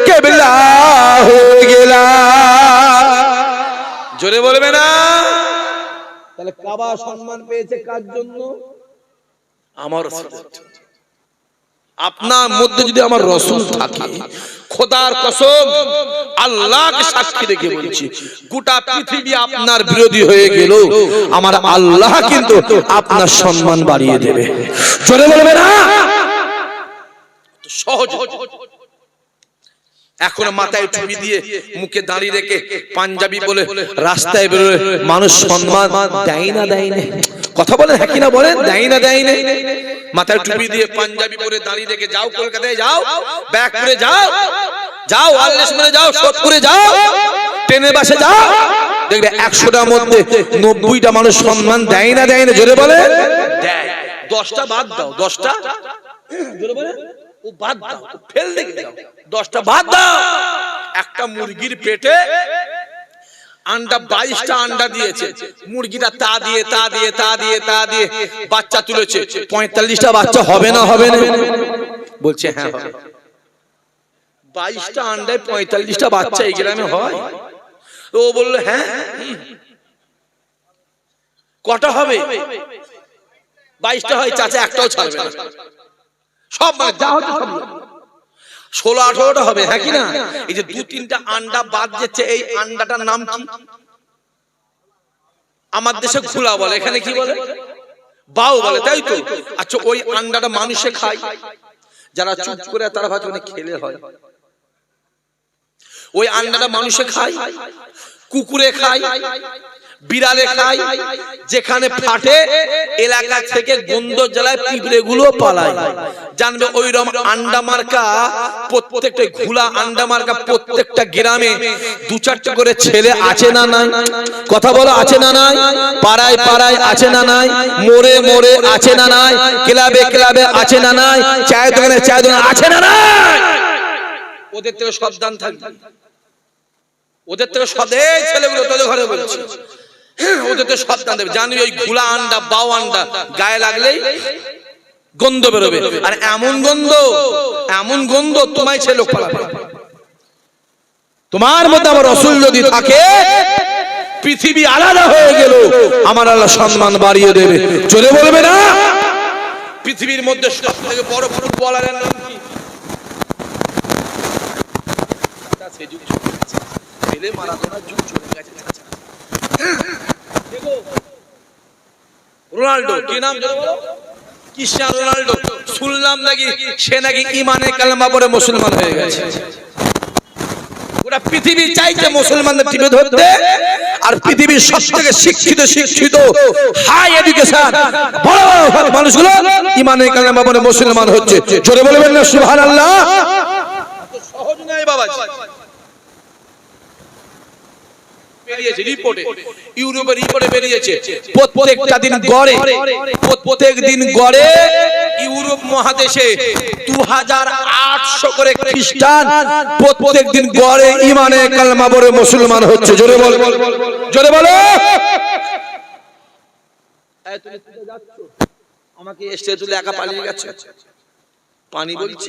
কিবলা হয়ে গেলাম। জোরে বলবে না? তাহলে কাবা সম্মান পেয়েছে কার জন্য? আমার রাসূলের জন্য। আপনার মধ্যে যদি আমার রাসূল থাকে, খোদার কসম আল্লাহকে সাক্ষী রেখে বলছি, গোটা পৃথিবী আপনার বিরোধী হয়ে গেল, আমার আল্লাহ কিন্তু আপনার সম্মান বাড়িয়ে দেবে। জোরে বলবে না? সহজ। এখন মাথায় টুপি দিয়ে মুখে দাঁড়িয়ে রেখে পাঞ্জাবি বলে রাস্তায় বেরোলে মানুষ সম্মান দেয় না, দেয় না? কথা বলেন হ্যাঁ কিনা বলেন, দেয় না দেয় না? মাথায় টুপি দিয়ে পাঞ্জাবি পরে দাঁড়িয়ে রেখে যাও, কলকাতায় যাও, ব্যাগ করে যাও, যাও ওয়ারলেস মেরে যাও, সোদপুরে যাও, ট্রেনে বাসে যাও, দেখবে 100টার মধ্যে 90টা মানুষ সম্মান দেয় না দেয় না? জোরে বলে দেয়। 10টা বাদ দাও, 10টা জোরে বলে ও বাদ দাও, ফেল দেখে দাও, 10টা বাদ দাও। একটা মুরগির পেটে আন্ডা 22টা আন্ডা দিয়েছে, মুরগিটা তা দিয়ে তা দিয়ে তা দিয়ে তা দিয়ে বাচ্চা তুলেছে, 45টা বাচ্চা হবে না হবে না? বলছে হ্যাঁ হবে। 22টা আন্ডায় 45টা বাচ্চা এই গ্রামে হয়? ও বললো হ্যাঁ। কটা হবে? 22টা হয় চাচা, একটাও ছাড়বে না, সব যা হচ্ছে সব 16-18টা হবে, হ্যাঁ কি না? এই যে 2-3টা আন্ডা বাদ যাচ্ছে, এই আন্ডাটার নাম কি? আমার দেশে ঘুলা বলে, এখানে কি বলে? বাউ বলে, তাই তো? আচ্ছা ওই আন্ডাটা মানুষে খায়, যারা চুপ করে তারা ভাবে অনেক খেলে হয়। ওই আন্ডাটা মানুষে খায়, কুকুরে খায়, বিড়ালে খায়, যেখানে ফাটে এলাকা থেকে গন্ধ জ্বালায় পিঁপড়ে গুলো পালায়। জানবে ওইরকম আন্ডা মার্কা প্রত্যেকটা ঘুলা আন্ডা মার্কা প্রত্যেকটা গ্রামে 2-4টা করে ছেলে আছে না নাই? কথা বলো আছে না নাই? পাড়ায় পাড়ায় আছে না নাই? মোড়ে মোড়ে আছে না নাই? ক্লাবে ক্লাবে আছে না নাই? চায়ের দোকানে চায়ের দোকানে আছে না নাই? ওদের থেকে সাবধান থাকবে, ওদের থেকে সদেই ছেলেগুলো তোদের ঘরে বলছে, ওদের থেকে সাবধান দেবে। জানি ওই ঘুলা আন্ডা বাউ আন্ডা গায়ে লাগলেই গন্ধ বেরোবে, আর এমন গন্ধ তোমায় ছেলে লোক পালাবে। তোমার মধ্যে আমার রাসূল যদি থাকে, পৃথিবী আলাদা হয়ে গেল, আমার আল্লাহ সম্মান বাড়িয়ে দেবে। চলে বলবে না? পৃথিবীর মধ্যে সবথেকে বড় ফুটবলারের নাম কি? রোনাল্ডো। কি নাম? Cristiano Ronaldo. শুনলাম নাকি সে নাকি ঈমানে কালেমা পড়ে মুসলমান হয়ে গেছে। গোটা পৃথিবী চাইছে মুসলমানদের টিপে ধরতে, আর পৃথিবীর সবথেকে শিক্ষিত হাই এডুকেশন বড় বড় মানুষগুলো ঈমানে কালেমা পড়ে মুসলমান হচ্ছে। জোরে বলবেন না সুবহানাল্লাহ? সহজ নয় বাবা। বেরিয়েছে রিপোর্টে, ইউরোপের রিপোর্টে বেরিয়েছে, প্রত্যেকটা দিন গড়ে ইউরোপ মহাদেশে 2800 করে খ্রিস্টান প্রত্যেক দিন গড়ে ঈমানে কালেমা পড়ে মুসলমান হচ্ছে। জোরে বল, জোরে বলো। তুমি কোথায় যাচ্ছ? আমাকে স্টেজে তুলে একা পালিয়ে গেছে, পানি বলছি।